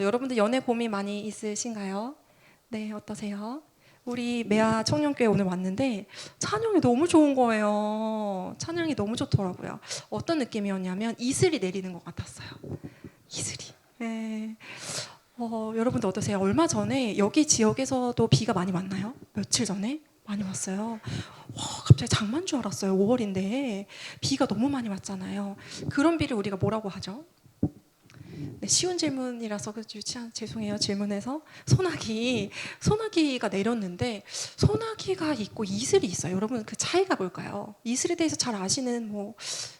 여러분들 연애 고민 많이 있으신가요? 네, 어떠세요? 우리 매화 청년교회 오늘 왔는데 찬양이 너무 좋은 거예요. 찬양이 너무 좋더라고요. 어떤 느낌이었냐면 이슬이 내리는 것 같았어요. 이슬이. 네. 여러분들 어떠세요? 얼마 전에 여기 지역에서도 비가 많이 왔나요? 며칠 전에? 많이 왔어요. 와, 갑자기 장마인 줄 알았어요. 5월인데 비가 너무 많이 왔잖아요. 그런 비를 우리가 뭐라고 하죠? 네, 쉬운 질문이라서 유치한 죄송해요. 질문에서 소나기가 내렸는데 소나기가 있고 이슬이 있어요. 여러분 그 차이가 뭘까요? 이슬에 대해서 잘 아시는 뭐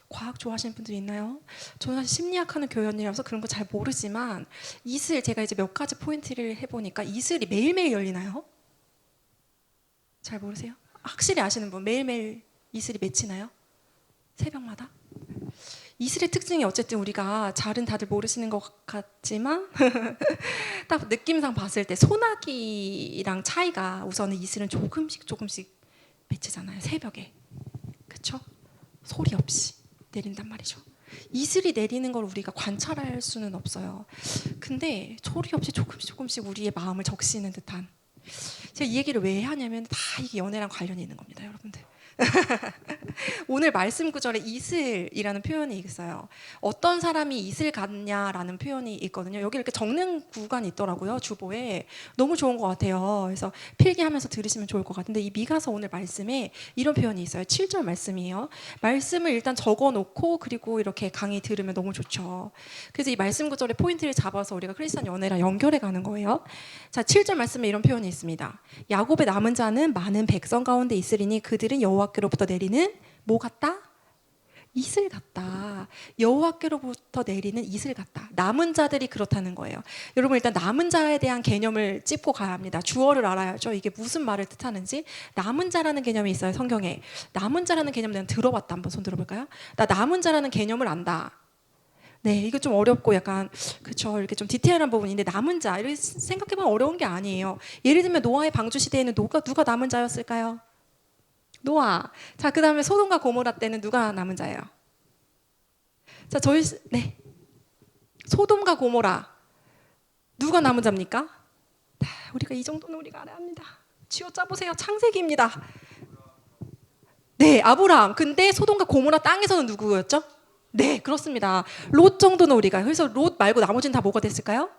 과학 좋아하시는 분들이 있나요? 저는 사실 심리학하는 교연이라서 그런 거 잘 모르지만 이슬 제가 이제 몇 가지 포인트를 해보니까 이슬이 매일매일 열리나요? 잘 모르세요? 확실히 아시는 분 매일매일 이슬이 맺히나요? 새벽마다? 이슬의 특징이 어쨌든 우리가 잘은 다들 모르시는 것 같지만 딱 느낌상 봤을 때 소나기랑 차이가 우선은 이슬은 조금씩 맺히잖아요. 새벽에. 그쵸? 소리 없이 내린단 말이죠. 이슬이 내리는 걸 우리가 관찰할 수는 없어요. 근데 소리 없이 조금씩 우리의 마음을 적시는 듯한 제가 이 얘기를 왜 하냐면 다 이게 연애랑 관련이 있는 겁니다. 여러분들. 오늘 말씀 구절에 이슬이라는 표현이 있어요. 어떤 사람이 이슬 같냐라는 표현이 있거든요. 여기 이렇게 적는 구간이 있더라고요. 주보에. 너무 좋은 것 같아요. 그래서 필기하면서 들으시면 좋을 것 같은데 이 미가서 오늘 말씀에 이런 표현이 있어요. 7절 말씀이에요. 말씀을 일단 적어놓고 그리고 이렇게 강의 들으면 너무 좋죠. 그래서 이 말씀 구절의 포인트를 잡아서 우리가 크리스찬 연애랑 연결해 가는 거예요. 자, 7절 말씀에 이런 표현이 있습니다. 야곱의 남은 자는 많은 백성 가운데 있으리니 그들은 여호와께로부터 내리는 뭐 같다? 이슬 같다. 여호와께로부터 내리는 이슬 같다. 남은 자들이 그렇다는 거예요. 여러분 일단 남은 자에 대한 개념을 짚고 가야 합니다. 주어를 알아야죠. 이게 무슨 말을 뜻하는지. 남은 자라는 개념이 있어요. 성경에. 남은 자라는 개념 내가 들어봤다. 한번 손 들어볼까요? 나 남은 자라는 개념을 안다. 네, 이거 좀 어렵고 약간 그쵸 이렇게 좀 디테일한 부분인데 남은 자 이렇게 생각해보면 어려운 게 아니에요. 예를 들면 노아의 방주 시대에는 누가 남은 자였을까요? 노아. 자, 그 다음에 소돔과 고모라 때는 누가 남은 자예요? 자, 네. 소돔과 고모라. 누가 남은 자입니까? 우리가 이 정도는 우리가 알아야 합니다. 쥐어짜보세요. 창세기입니다. 네, 아브라함. 근데 소돔과 고모라 땅에서는 누구였죠? 네, 그렇습니다. 롯 정도는 우리가. 그래서 롯 말고 나머지는 다 뭐가 됐을까요?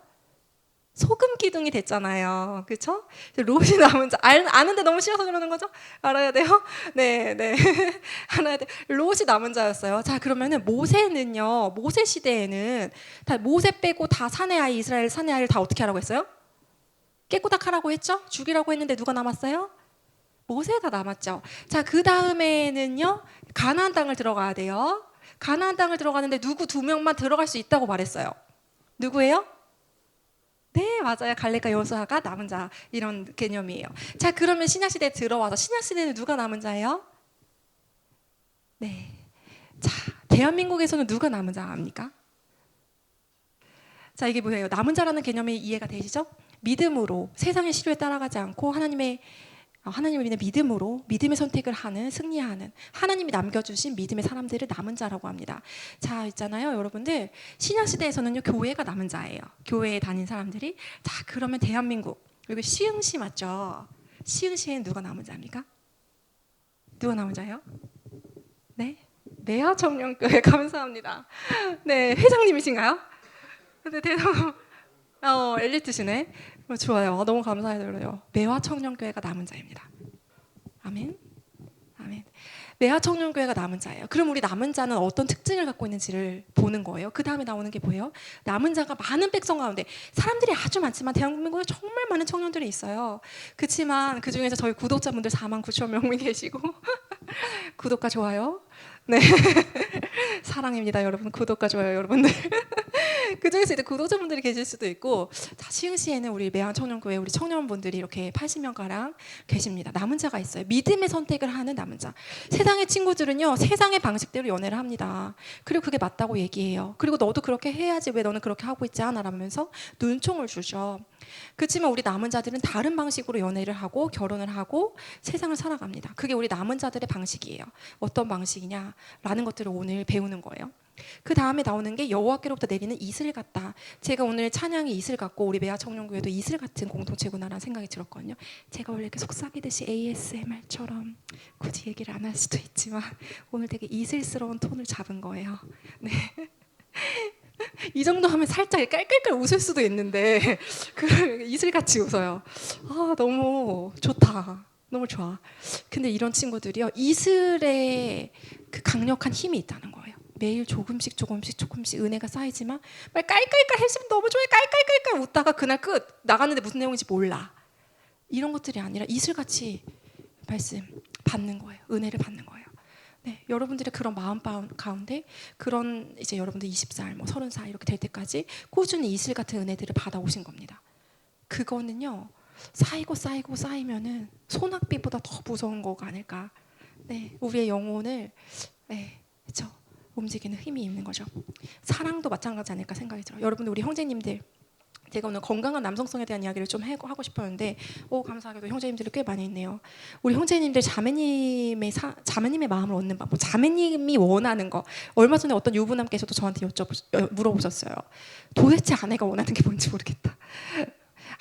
소금 기둥이 됐잖아요. 그렇죠? 롯이 남은 자 아는데 너무 싫어서 그러는 거죠? 알아야 돼요? 네. 알아야 돼. 롯이 남은 자였어요. 자, 그러면은 모세는요. 모세 시대에는 다 모세 빼고 다 사내 아이 이스라엘 사내 아이를 다 어떻게 하라고 했어요? 깨꼬닥 하라고 했죠? 죽이라고 했는데 누가 남았어요? 모세가 남았죠. 자, 그 다음에는요. 가나안 땅을 들어가야 돼요. 가나안 땅을 들어가는데 누구 2명만 들어갈 수 있다고 말했어요. 누구예요? 네, 맞아요. 갈렙과 여호수아가 남은 자 이런 개념이에요. 자, 그러면 신약시대에 들어와서 신약시대는 누가 남은 자예요? 네. 자, 대한민국에서는 누가 남은 자입니까? 자, 이게 뭐예요? 남은 자라는 개념이 이해가 되시죠? 믿음으로 세상의 시류에 따라가지 않고 하나님을 믿는 믿음으로 믿음의 선택을 하는 승리하는 하나님이 남겨주신 믿음의 사람들을 남은 자라고 합니다. 자, 있잖아요. 여러분들 신약시대에서는요. 교회가 남은 자예요. 교회에 다닌 사람들이. 자, 그러면 대한민국 여기 시흥시 맞죠? 시흥시에는 누가 남은 자입니까? 누가 남은 자예요? 네? 매화청년교회 감사합니다. 네, 회장님이신가요? 네, 대단 엘리트시네. 좋아요. 너무 감사해요. 매화청년교회가 남은 자입니다. 아멘. 아멘. 매화청년교회가 남은 자예요. 그럼 우리 남은 자는 어떤 특징을 갖고 있는지를 보는 거예요. 그 다음에 나오는 게 뭐예요? 남은 자가 많은 백성 가운데 사람들이 아주 많지만 대한민국에 정말 많은 청년들이 있어요. 그렇지만 그 중에서 저희 구독자분들 4만 9천 명이 계시고 구독과 좋아요. 네. 사랑입니다, 여러분. 구독과 좋아요, 여러분들. 그 중에서 이제 구독자분들이 계실 수도 있고, 자, 시흥시에는 우리 매화청년교회 우리 청년분들이 이렇게 80명 가량 계십니다. 남은 자가 있어요. 믿음의 선택을 하는 남은 자. 세상의 친구들은요, 세상의 방식대로 연애를 합니다. 그리고 그게 맞다고 얘기해요. 그리고 너도 그렇게 해야지 왜 너는 그렇게 하고 있지 않아? 라면서 눈총을 주죠. 그렇지만 우리 남은 자들은 다른 방식으로 연애를 하고 결혼을 하고 세상을 살아갑니다. 그게 우리 남은 자들의 방식이에요. 어떤 방식이냐라는 것들을 오늘 배우는 거예요. 그 다음에 나오는 게 여호와께로부터 내리는 이슬 같다. 제가 오늘 찬양이 이슬 같고 우리 메아 청년교회도 이슬 같은 공동체구나라는 생각이 들었거든요. 제가 원래 이렇게 속삭이듯이 ASMR처럼 굳이 얘기를 안 할 수도 있지만 오늘 되게 이슬스러운 톤을 잡은 거예요. 네. 이 정도 하면 살짝 깔깔깔 웃을 수도 있는데 그 이슬같이 웃어요. 아, 너무 좋다. 너무 좋아. 근데 이런 친구들이요, 이슬에 그 강력한 힘이 있다는 거예요. 매일 조금씩 은혜가 쌓이지만 말 깔깔깔 했으면 너무 좋아요. 깔깔깔깔 웃다가 그날 끝. 나갔는데 무슨 내용인지 몰라. 이런 것들이 아니라 이슬같이 말씀 받는 거예요. 은혜를 받는 거예요. 네, 여러분들의 그런 마음 가운데 그런 이제 여러분들 20살, 뭐 30살 이렇게 될 때까지 꾸준히 이슬 같은 은혜들을 받아오신 겁니다. 그거는요, 쌓이면은 소낙비보다 더 무서운 거가 아닐까. 네, 우리의 영혼을, 네, 그렇죠, 움직이는 힘이 있는 거죠. 사랑도 마찬가지 아닐까 생각이 들어요. 여러분들, 우리 형제님들, 제가 오늘 건강한 남성성에 대한 이야기를 좀 하고 싶었는데, 감사하게도 형제님들이 꽤 많이 있네요. 우리 형제님들 자매님의 마음을 얻는 방법, 자매님이 원하는 거. 얼마 전에 어떤 유부남께서도 저한테 물어보셨어요. 도대체 아내가 원하는 게 뭔지 모르겠다.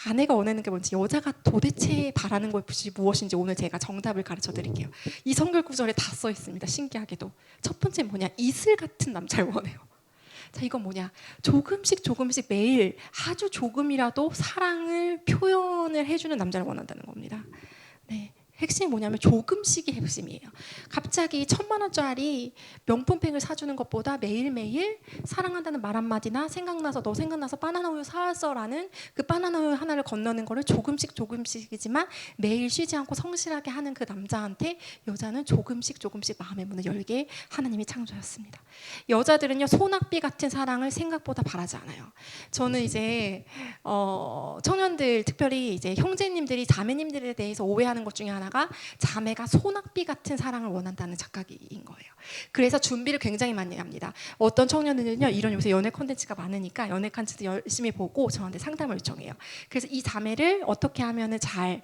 아내가 원하는 게 뭔지, 여자가 도대체 바라는 것이 무엇인지 오늘 제가 정답을 가르쳐 드릴게요. 이 성결 구절에 다 써 있습니다. 신기하게도. 첫 번째 뭐냐? 이슬 같은 남자를 원해요. 자, 이건 뭐냐? 조금씩 매일 아주 조금이라도 사랑을 표현을 해주는 남자를 원한다는 겁니다. 네. 핵심이 뭐냐면 조금씩이 핵심이에요. 갑자기 1,000만 원짜리 명품백을 사주는 것보다 매일매일 사랑한다는 말 한마디나 너 생각나서 바나나 우유 사왔어라는 그 바나나 우유 하나를 건너는 거를 조금씩이지만 매일 쉬지 않고 성실하게 하는 그 남자한테 여자는 조금씩 마음의 문을 열게 하나님이 창조했습니다. 여자들은요, 소낙비 같은 사랑을 생각보다 바라지 않아요. 저는 이제 청년들, 특별히 이제 형제님들이 자매님들에 대해서 오해하는 것 중에 하나가 자매가 소낙비 같은 사랑을 원한다는 착각인 거예요. 그래서 준비를 굉장히 많이 합니다. 어떤 청년들은요, 이런 요새 연애 콘텐츠가 많으니까 연애 콘텐츠 열심히 보고 저한테 상담을 요청해요. 그래서 이 자매를 어떻게 하면은 잘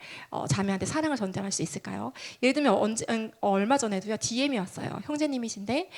자매한테 사랑을 전달할 수 있을까요? 예를 들면 얼마 전에도요, DM이 왔어요. 형제님이신데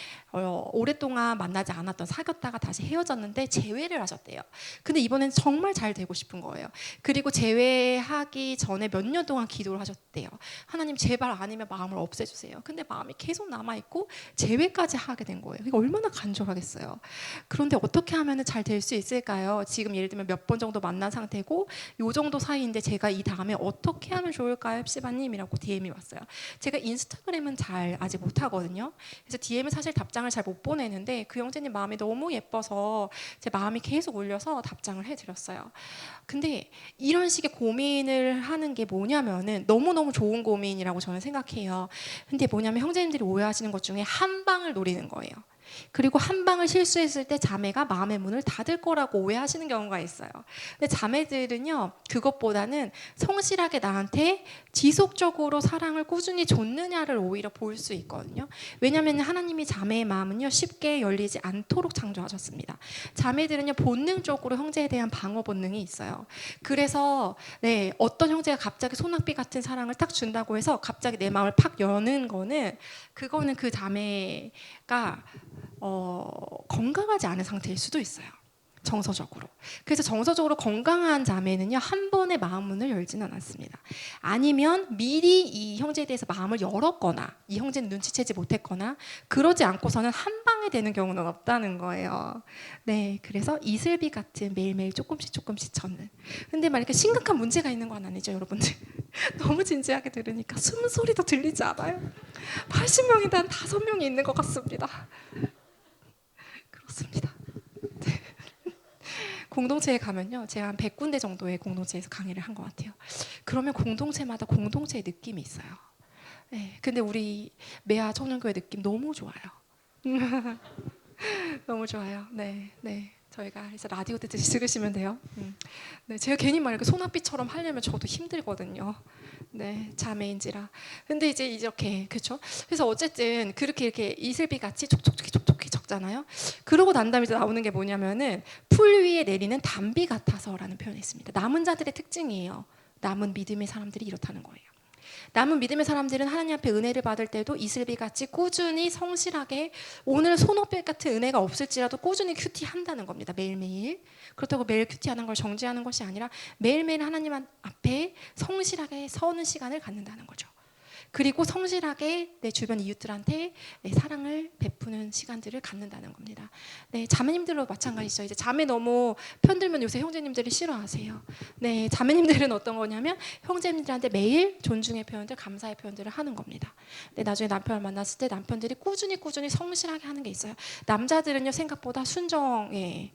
오랫동안 만나지 않았던, 사귀었다가 다시 헤어졌는데 재회를 하셨대요. 근데 이번엔 정말 잘 되고 싶은 거예요. 그리고 재회하기 전에 몇 년 동안 기도를 하셨대요. 하나님, 제발 아니면 마음을 없애주세요. 근데 마음이 계속 남아있고 재회까지 하게 된 거예요. 이거 얼마나 간절하겠어요. 그런데 어떻게 하면 잘 될 수 있을까요? 지금 예를 들면 몇 번 정도 만난 상태고 요 정도 사이인데 제가 이 다음에 어떻게 하면 좋을까요? epsi바님이라고 DM이 왔어요. 제가 인스타그램은 잘 아직 못하거든요. 그래서 DM은 사실 답장을 잘 못 보내는데 그 형제님 마음이 너무 예뻐서 제 마음이 계속 울려서 답장을 해드렸어요. 근데 이런 식의 고민을 하는 게 뭐냐면은 너무너무 좋은 고민이라고 저는 생각해요. 근데 뭐냐면 형제님들이 오해하시는 것 중에 한 방을 노리는 거예요. 그리고 한 방을 실수했을 때 자매가 마음의 문을 닫을 거라고 오해하시는 경우가 있어요. 근데 자매들은요, 그것보다는 성실하게 나한테 지속적으로 사랑을 꾸준히 줬느냐를 오히려 볼 수 있거든요. 왜냐하면 하나님이 자매의 마음은요, 쉽게 열리지 않도록 창조하셨습니다. 자매들은요, 본능적으로 형제에 대한 방어 본능이 있어요. 그래서 네, 어떤 형제가 갑자기 소낙비 같은 사랑을 딱 준다고 해서 갑자기 내 마음을 팍 여는 그거는 그 자매가 건강하지 않은 상태일 수도 있어요. 정서적으로. 그래서 정서적으로 건강한 자매는요, 한 번에 마음 문을 열지는 않습니다. 아니면 미리 이 형제에 대해서 마음을 열었거나 이 형제는 눈치채지 못했거나 그러지 않고서는 한 방에 되는 경우는 없다는 거예요. 네, 그래서 이슬비 같은 매일매일 조금씩 젓는. 근데 막 이렇게 심각한 문제가 있는 건 아니죠, 여러분들. 너무 진지하게 들으니까 숨소리도 들리지 않아요? 80명인데 한 5명이 있는 것 같습니다. 그렇습니다. 네. 공동체에 가면요, 제가 한 100군데 정도의 공동체에서 강의를 한 것 같아요. 그러면 공동체마다 공동체의 느낌이 있어요. 네, 근데 우리 메아 청년교회 느낌 너무 좋아요. 너무 좋아요. 네. 저희가 그래서 라디오 듣듯이 들으시면 돼요. 네, 제가 괜히 막 이렇게 소낙비처럼 하려면 저도 힘들거든요. 네, 자매인지라. 근데 이제 이렇게, 그렇죠? 그래서 어쨌든 그렇게 이렇게 이슬비 같이 촉촉히 적잖아요. 그러고 난 다음에 나오는 게 뭐냐면은 풀 위에 내리는 단비 같아서라는 표현이 있습니다. 남은 자들의 특징이에요. 남은 믿음의 사람들이 이렇다는 거예요. 남은 믿음의 사람들은 하나님 앞에 은혜를 받을 때도 이슬비같이 꾸준히 성실하게 오늘 손오백 같은 은혜가 없을지라도 꾸준히 큐티한다는 겁니다. 매일매일. 그렇다고 매일 큐티하는 걸 정지하는 것이 아니라 매일매일 하나님 앞에 성실하게 서는 시간을 갖는다는 거죠. 그리고 성실하게 내 주변 이웃들한테 내 사랑을 베푸는 시간들을 갖는다는 겁니다. 네, 자매님들도 마찬가지죠. 이제 자매 너무 편들면 요새 형제님들이 싫어하세요. 네, 자매님들은 어떤 거냐면 형제님들한테 매일 존중의 표현들, 감사의 표현들을 하는 겁니다. 네, 나중에 남편을 만났을 때 남편들이 꾸준히 성실하게 하는 게 있어요. 남자들은요 생각보다 순정의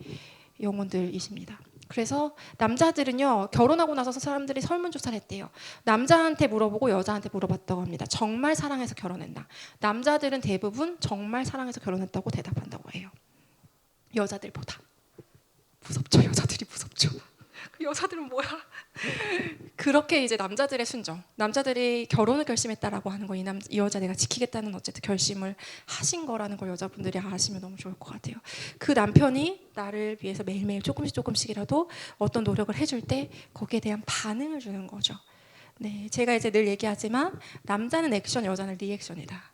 영혼들이십니다. 그래서 남자들은요 결혼하고 나서 사람들이 설문조사를 했대요. 남자한테 물어보고 여자한테 물어봤다고 합니다. 정말 사랑해서 결혼했나? 남자들은 대부분 정말 사랑해서 결혼했다고 대답한다고 해요. 여자들보다. 무섭죠. 여자들이 무섭죠. 그 여자들은 뭐야? 그렇게 이제 남자들의 순정, 남자들이 결혼을 결심했다라고 하는 거, 이 여자 내가 지키겠다는 어쨌든 결심을 하신 거라는 걸 여자분들이 아시면 너무 좋을 것 같아요. 그 남편이 나를 위해서 매일매일 조금씩이라도 어떤 노력을 해줄 때 거기에 대한 반응을 주는 거죠. 네, 제가 이제 늘 얘기하지만 남자는 액션, 여자는 리액션이다.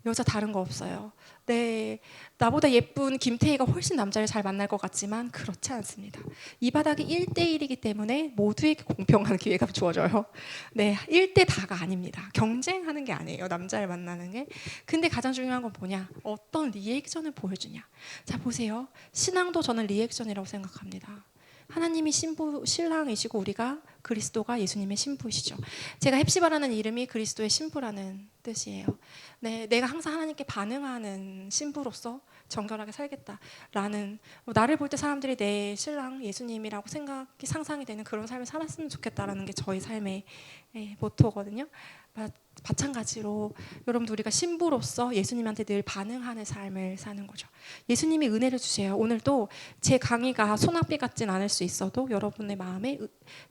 여자 다른 거 없어요. 네, 나보다 예쁜 김태희가 훨씬 남자를 잘 만날 것 같지만 그렇지 않습니다. 이 바닥이 1대1이기 때문에 모두에게 공평한 기회가 주어져요. 네, 1대 다가 아닙니다. 경쟁하는 게 아니에요. 남자를 만나는 게. 근데 가장 중요한 건 뭐냐? 어떤 리액션을 보여주냐. 자, 보세요. 신앙도 저는 리액션이라고 생각합니다. 하나님이 신랑이시고 우리가 그리스도가 예수님의 신부이시죠. 제가 헵시바라는 이름이 그리스도의 신부라는 뜻이에요. 네, 내가 항상 하나님께 반응하는 신부로서 정결하게 살겠다라는, 나를 볼 때 사람들이 내 신랑 예수님이라고 상상이 되는 그런 삶을 살았으면 좋겠다라는 게 저희 삶의 모토거든요. 마찬가지로 여러분들 우리가 신부로서 예수님한테 늘 반응하는 삶을 사는 거죠. 예수님이 은혜를 주세요. 오늘도 제 강의가 소낙비 같진 않을 수 있어도 여러분의 마음에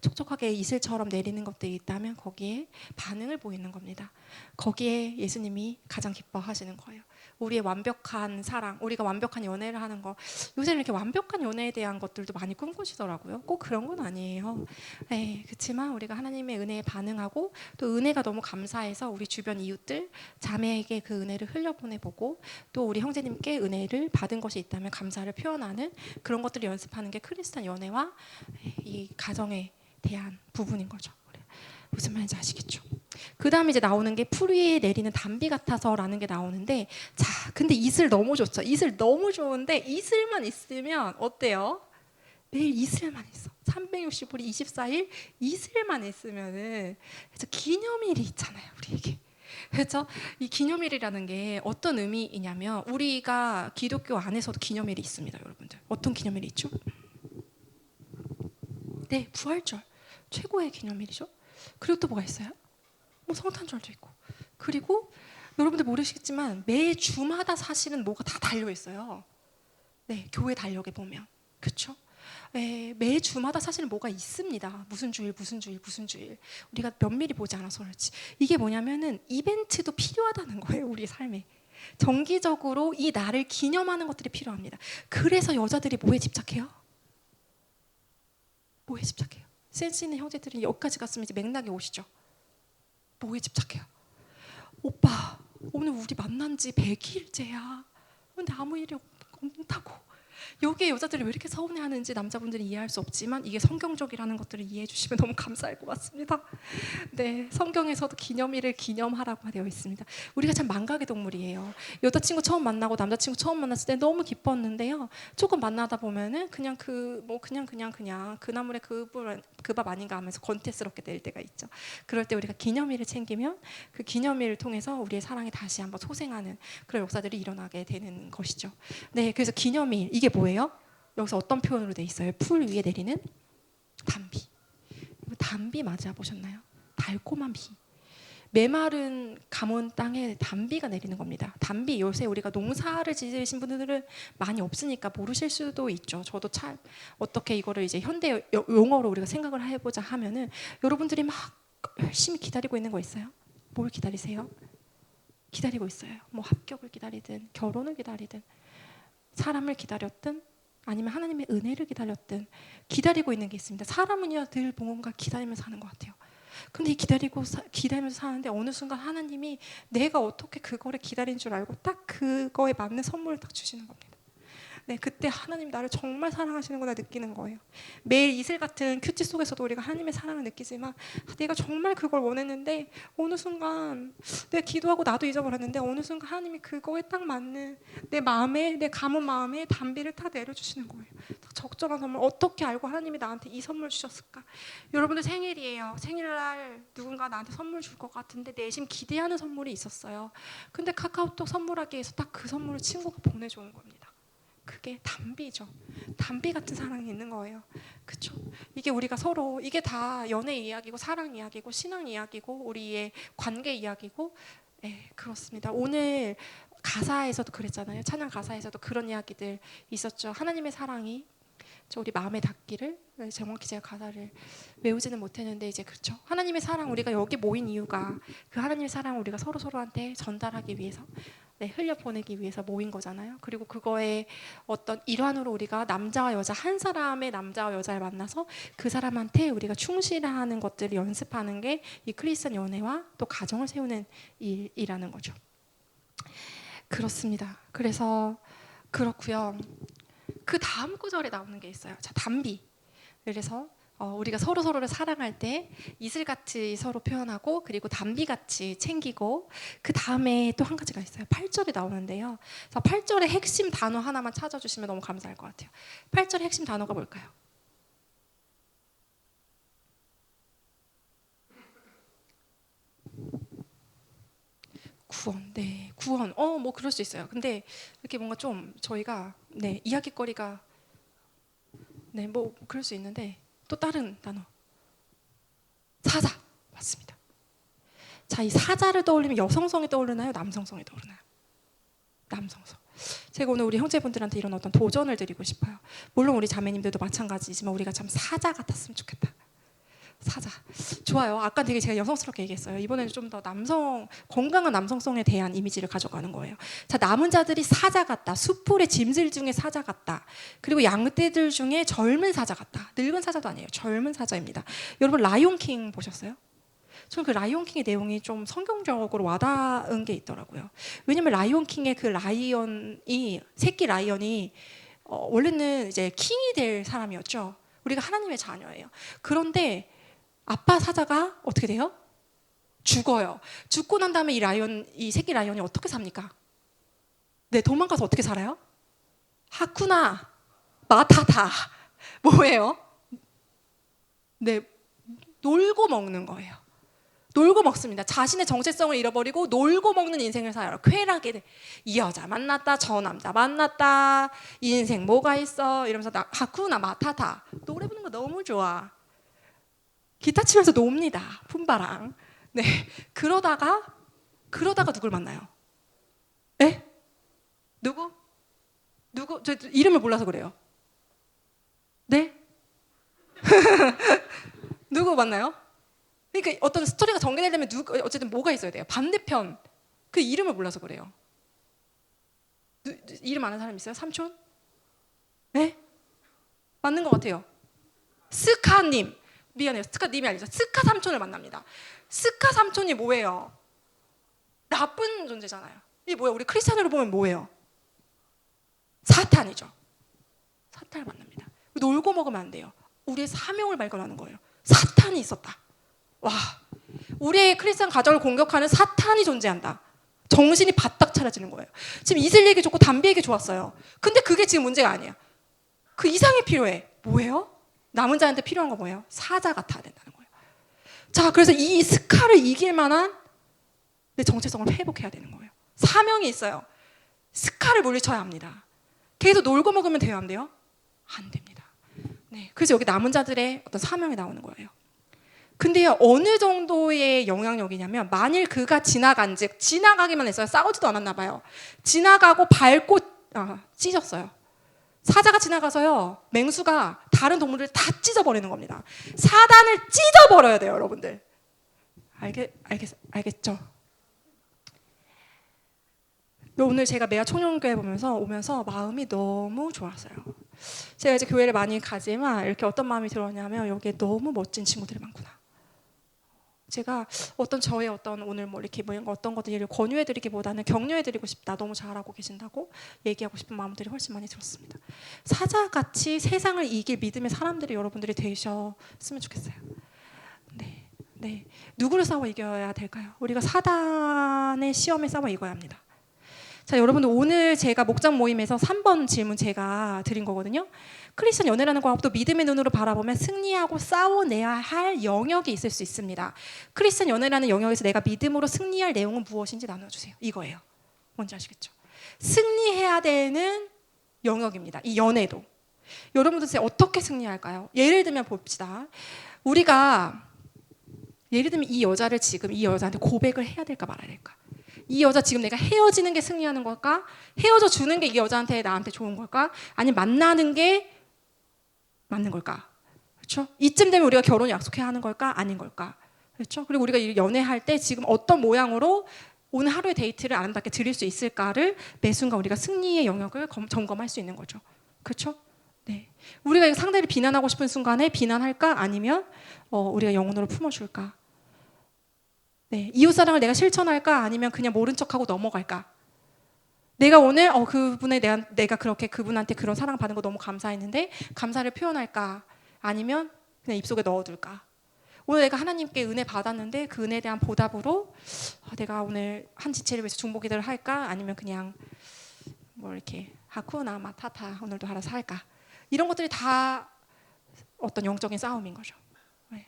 촉촉하게 이슬처럼 내리는 것들이 있다면 거기에 반응을 보이는 겁니다. 거기에 예수님이 가장 기뻐하시는 거예요. 우리의 완벽한 사랑, 우리가 완벽한 연애를 하는 거, 요새는 이렇게 완벽한 연애에 대한 것들도 많이 꿈꾸시더라고요. 꼭 그런 건 아니에요. 네, 그렇지만 우리가 하나님의 은혜에 반응하고 또 은혜가 너무 감사해서 우리 주변 이웃들, 자매에게 그 은혜를 흘려보내보고 또 우리 형제님께 은혜를 받은 것이 있다면 감사를 표현하는 그런 것들을 연습하는 게 크리스찬 연애와 이 가정에 대한 부분인 거죠. 무슨 말인지 아시겠죠? 그 다음에 이제 나오는 게 풀 위에 내리는 단비 같아서라는 게 나오는데, 자, 근데 이슬 너무 좋죠. 이슬 너무 좋은데 이슬만 있으면 어때요? 매일 이슬만 있어. 365일 24일 이슬만 있으면은, 그래서 기념일이 있잖아요, 우리에게. 그렇죠? 이 기념일이라는 게 어떤 의미이냐면 우리가 기독교 안에서도 기념일이 있습니다, 여러분들. 어떤 기념일이 있죠? 네, 부활절 최고의 기념일이죠. 그리고 또 뭐가 있어요? 뭐 성탄절도 있고. 그리고 여러분들 모르시겠지만 매 주마다 사실은 뭐가 다 달려 있어요. 네, 교회 달력에 보면. 그렇죠? 매 주마다 사실은 뭐가 있습니다. 무슨 주일. 우리가 면밀히 보지 않아서 그렇지. 이게 뭐냐면은 이벤트도 필요하다는 거예요, 우리 삶에. 정기적으로 이 날을 기념하는 것들이 필요합니다. 그래서 여자들이 뭐에 집착해요? 뭐에 집착해요? 센스 있는 형제들은 여기까지 갔으면 이제 맥락이 오시죠. 뭐에 집착해요? 오빠, 오늘 우리 만난 지 100일째야. 근데 아무 일이 없다고. 여기에 여자들이 왜 이렇게 서운해하는지 남자분들이 이해할 수 없지만 이게 성경적이라는 것들을 이해해 주시면 너무 감사할 것 같습니다. 네, 성경에서도 기념일을 기념하라고 되어 있습니다. 우리가 참 망각의 동물이에요. 여자친구 처음 만나고 남자친구 처음 만났을 때 너무 기뻤는데요. 조금 만나다 보면은 그냥 그 나물에 그 밥 아닌가 하면서 권태스럽게 될 때가 있죠. 그럴 때 우리가 기념일을 챙기면 그 기념일을 통해서 우리의 사랑이 다시 한번 소생하는 그런 역사들이 일어나게 되는 것이죠. 네, 그래서 기념일 이게 뭐예요? 여기서 어떤 표현으로 돼 있어요? 풀 위에 내리는 단비. 단비 맞아 보셨나요? 달콤한 비. 메마른 가문 땅에 단비가 내리는 겁니다. 단비, 요새 우리가 농사를 지으신 분들은 많이 없으니까 모르실 수도 있죠. 저도 참 어떻게 이거를 이제 현대 용어로 우리가 생각을 해보자 하면은 여러분들이 막 열심히 기다리고 있는 거 있어요? 뭘 기다리세요? 기다리고 있어요. 뭐 합격을 기다리든 결혼을 기다리든 사람을 기다렸든 아니면 하나님의 은혜를 기다렸든 기다리고 있는 게 있습니다. 사람은요 늘 뭔가 기다리면서 하는 것 같아요. 근데 기다리면서 사는데 어느 순간 하나님이 내가 어떻게 그거를 기다린 줄 알고 딱 그거에 맞는 선물을 딱 주시는 겁니다. 네, 그때 하나님 나를 정말 사랑하시는구나 느끼는 거예요. 매일 이슬 같은 큐티 속에서도 우리가 하나님의 사랑을 느끼지만 내가 정말 그걸 원했는데 어느 순간 내가 기도하고 나도 잊어버렸는데 어느 순간 하나님이 그거에 딱 맞는 내 마음에, 내 가문 마음에 단비를 딱 내려주시는 거예요. 딱 적절한 선물. 어떻게 알고 하나님이 나한테 이 선물 주셨을까? 여러분들 생일이에요. 생일날 누군가 나한테 선물 줄 것 같은데 내심 기대하는 선물이 있었어요. 근데 카카오톡 선물하기에서 딱 그 선물을 친구가 보내줘온 겁니다. 그게 단비죠. 단비 같은 사랑이 있는 거예요. 그렇죠? 이게 우리가 서로 이게 다 연애 이야기고 사랑 이야기고 신앙 이야기고 우리의 관계 이야기고, 네, 그렇습니다. 오늘 가사에서도 그랬잖아요. 찬양 가사에서도 그런 이야기들 있었죠. 하나님의 사랑이 우리 마음에 닿기를. 정확히 제가 가사를 외우지는 못했는데 이제 그렇죠. 하나님의 사랑, 우리가 여기 모인 이유가 그 하나님의 사랑을 우리가 서로한테 전달하기 위해서, 네, 흘려보내기 위해서 모인 거잖아요. 그리고 그거의 어떤 일환으로 우리가 남자와 여자, 한 사람의 남자와 여자를 만나서 그 사람한테 우리가 충실하는 것들을 연습하는 게 이 크리스천 연애와 또 가정을 세우는 일이라는 거죠. 그렇습니다. 그래서 그렇고요. 그 다음 구절에 나오는 게 있어요. 자, 단비. 그래서 우리가 서로를 사랑할 때 이슬같이 서로 표현하고 그리고 단비같이 챙기고, 그 다음에 또 한 가지가 있어요. 8절에 나오는데요. 8절의 핵심 단어 하나만 찾아주시면 너무 감사할 것 같아요. 8절의 핵심 단어가 뭘까요? 구원. 네, 구원. 뭐 그럴 수 있어요. 근데 이렇게 뭔가 좀 저희가, 네, 이야기거리가, 네, 뭐 그럴 수 있는데 또 다른 단어. 사자. 맞습니다. 자, 이 사자를 떠올리면 여성성이 떠오르나요? 남성성이 떠오르나요? 남성성. 제가 오늘 우리 형제분들한테 이런 어떤 도전을 드리고 싶어요. 물론 우리 자매님들도 마찬가지지만 우리가 참 사자 같았으면 좋겠다. 사자. 좋아요. 아까 되게 제가 여성스럽게 얘기했어요. 이번에는 좀 더 건강한 남성성에 대한 이미지를 가져가는 거예요. 자, 남은 자들이 사자 같다. 수풀의 짐승 중에 사자 같다. 그리고 양떼들 중에 젊은 사자 같다. 늙은 사자도 아니에요. 젊은 사자입니다. 여러분 라이온킹 보셨어요? 저는 그 라이온킹의 내용이 좀 성경적으로 와닿은 게 있더라고요. 왜냐면 라이온킹의 그 새끼 라이언이 원래는 이제 킹이 될 사람이었죠. 우리가 하나님의 자녀예요. 그런데 아빠 사자가 어떻게 돼요? 죽어요. 죽고 난 다음에 이 새끼 라이언이 어떻게 삽니까? 네, 도망가서 어떻게 살아요? 하쿠나 마타타. 뭐예요? 네, 놀고 먹는 거예요. 놀고 먹습니다. 자신의 정체성을 잃어버리고 놀고 먹는 인생을 살아요. 쾌락에 이 여자 만났다, 저 남자 만났다, 인생 뭐가 있어 이러면서 하쿠나 마타타. 노래 부르는 거 너무 좋아. 기타 치면서 놉니다. 품바랑. 네, 그러다가 누굴 만나요? 에? 누구? 저 이름을 몰라서 그래요. 네? 누구 만나요? 그러니까 어떤 스토리가 전개되려면 어쨌든 뭐가 있어야 돼요. 반대편. 그 이름을 몰라서 그래요. 이름 아는 사람 있어요? 삼촌? 네? 맞는 것 같아요. 스카님. 미안해요. 스카님이 아니죠. 스카 삼촌을 만납니다. 스카 삼촌이 뭐예요? 나쁜 존재잖아요. 이게 뭐예요? 우리 크리스찬으로 보면 뭐예요? 사탄이죠. 사탄을 만납니다. 놀고 먹으면 안 돼요. 우리의 사명을 발견하는 거예요. 사탄이 있었다. 와, 우리의 크리스찬 가정을 공격하는 사탄이 존재한다. 정신이 바짝 차려지는 거예요. 지금 이슬리에게 좋고 담비에게 좋았어요. 근데 그게 지금 문제가 아니야. 그 이상이 필요해. 뭐예요? 남은 자한테 필요한 거 뭐예요? 사자 같아야 된다는 거예요. 자, 그래서 이 스카를 이길 만한 내 정체성을 회복해야 되는 거예요. 사명이 있어요. 스카를 물리쳐야 합니다. 계속 놀고 먹으면 돼요, 안 돼요? 안 됩니다. 네, 그래서 여기 남은 자들의 어떤 사명이 나오는 거예요. 근데요, 어느 정도의 영향력이냐면 만일 그가 지나간즉, 지나가기만 했어요. 싸우지도 않았나 봐요. 지나가고 밟고 찢었어요. 사자가 지나가서요, 맹수가 다른 동물을 다 찢어버리는 겁니다. 사단을 찢어버려야 돼요, 여러분들. 알겠죠? 오늘 제가 메아 청년교회 오면서 마음이 너무 좋았어요. 제가 이제 교회를 많이 가지만 이렇게 어떤 마음이 들었냐면 여기에 너무 멋진 친구들이 많구나. 제가 저의 오늘 뭐 이렇게 어떤 것들을 권유해드리기보다는 격려해드리고 싶다. 너무 잘하고 계신다고 얘기하고 싶은 마음들이 훨씬 많이 들었습니다. 사자같이 세상을 이길 믿음의 사람들이 여러분들이 되셨으면 좋겠어요. 네, 네. 누구를 싸워 이겨야 될까요? 우리가 사단의 시험에 싸워 이겨야 합니다. 자, 여러분들 오늘 제가 목장 모임에서 3번 질문 제가 드린 거거든요. 크리스천 연애라는 과학도 믿음의 눈으로 바라보면 승리하고 싸워내야 할 영역이 있을 수 있습니다. 크리스천 연애라는 영역에서 내가 믿음으로 승리할 내용은 무엇인지 나눠주세요. 이거예요. 뭔지 아시겠죠? 승리해야 되는 영역입니다. 이 연애도. 여러분들 어떻게 승리할까요? 예를 들면 봅시다. 우리가 예를 들면 이 여자를 지금 이 여자한테 고백을 해야 될까 말아야 될까? 이 여자 지금 내가 헤어지는 게 승리하는 걸까? 헤어져 주는 게 이 여자한테 나한테 좋은 걸까? 아니면 만나는 게 맞는 걸까? 그렇죠? 이쯤 되면 우리가 결혼 약속해야 하는 걸까? 아닌 걸까? 그렇죠? 그리고 우리가 연애할 때 지금 어떤 모양으로 오늘 하루의 데이트를 아름답게 드릴 수 있을까를 매 순간 우리가 승리의 영역을 점검할 수 있는 거죠. 그렇죠? 네. 우리가 상대를 비난하고 싶은 순간에 비난할까? 아니면 우리가 영혼으로 품어줄까? 네, 이웃사랑을 내가 실천할까? 아니면 그냥 모른 척하고 넘어갈까? 내가 오늘 그분에 내가 그렇게 그분한테 그런 사랑을 받은 거 너무 감사했는데 감사를 표현할까? 아니면 그냥 입속에 넣어둘까? 오늘 내가 하나님께 은혜 받았는데 그 은혜에 대한 보답으로 내가 오늘 한 지체를 위해서 중보기도를 할까? 아니면 그냥 뭐 이렇게 하쿠나 마타타 오늘도 알아서 할까? 이런 것들이 다 어떤 영적인 싸움인 거죠.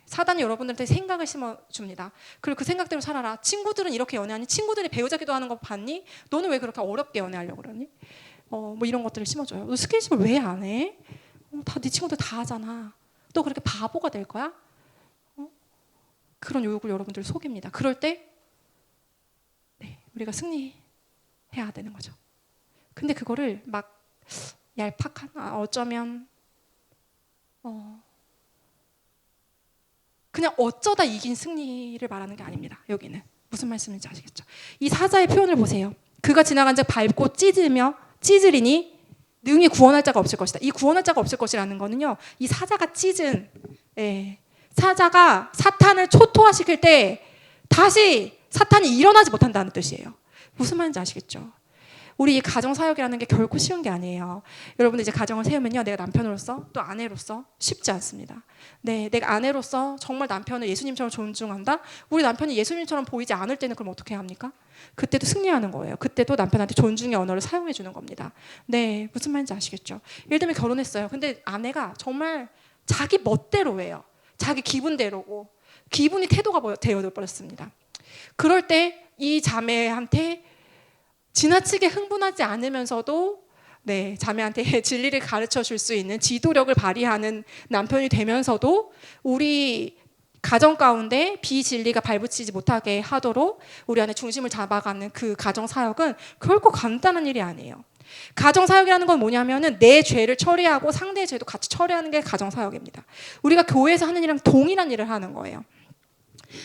사단이 여러분들한테 생각을 심어줍니다. 그리고 그 생각대로 살아라. 친구들은 이렇게 연애하니? 친구들이 배우자 기도하는 거 봤니? 너는 왜 그렇게 어렵게 연애하려고 그러니? 뭐 이런 것들을 심어줘요. 너 스킨십을 왜 안 해? 다 네 친구들 다 하잖아. 너 그렇게 바보가 될 거야? 그런 유혹을 여러분들 속입니다. 그럴 때 우리가 승리해야 되는 거죠. 근데 그거를 막 얄팍한 어쩌면 그냥 어쩌다 이긴 승리를 말하는 게 아닙니다. 여기는 무슨 말씀인지 아시겠죠? 이 사자의 표현을 보세요. 그가 지나간 즉 밟고 찢으리니 능히 구원할 자가 없을 것이다. 이 구원할 자가 없을 것이라는 거는요. 이 사자가 찢은 사자가 사탄을 초토화시킬 때 다시 사탄이 일어나지 못한다는 뜻이에요. 무슨 말인지 아시겠죠? 우리 이 가정사역이라는 게 결코 쉬운 게 아니에요. 여러분들 이제 가정을 세우면요. 내가 남편으로서 또 아내로서 쉽지 않습니다. 네, 내가 아내로서 정말 남편을 예수님처럼 존중한다? 우리 남편이 예수님처럼 보이지 않을 때는 그럼 어떻게 해야 합니까? 그때도 승리하는 거예요. 그때도 남편한테 존중의 언어를 사용해 주는 겁니다. 네, 무슨 말인지 아시겠죠? 예를 들면 결혼했어요. 근데 아내가 정말 자기 멋대로 해요. 자기 기분대로고 기분이 태도가 되어버렸습니다. 그럴 때 이 자매한테 지나치게 흥분하지 않으면서도 자매한테 진리를 가르쳐 줄 수 있는 지도력을 발휘하는 남편이 되면서도 우리 가정 가운데 비진리가 발붙이지 못하게 하도록 우리 안에 중심을 잡아가는 그 가정 사역은 결코 간단한 일이 아니에요. 가정 사역이라는 건 뭐냐면은 내 죄를 처리하고 상대의 죄도 같이 처리하는 게 가정 사역입니다. 우리가 교회에서 하는 일이랑 동일한 일을 하는 거예요.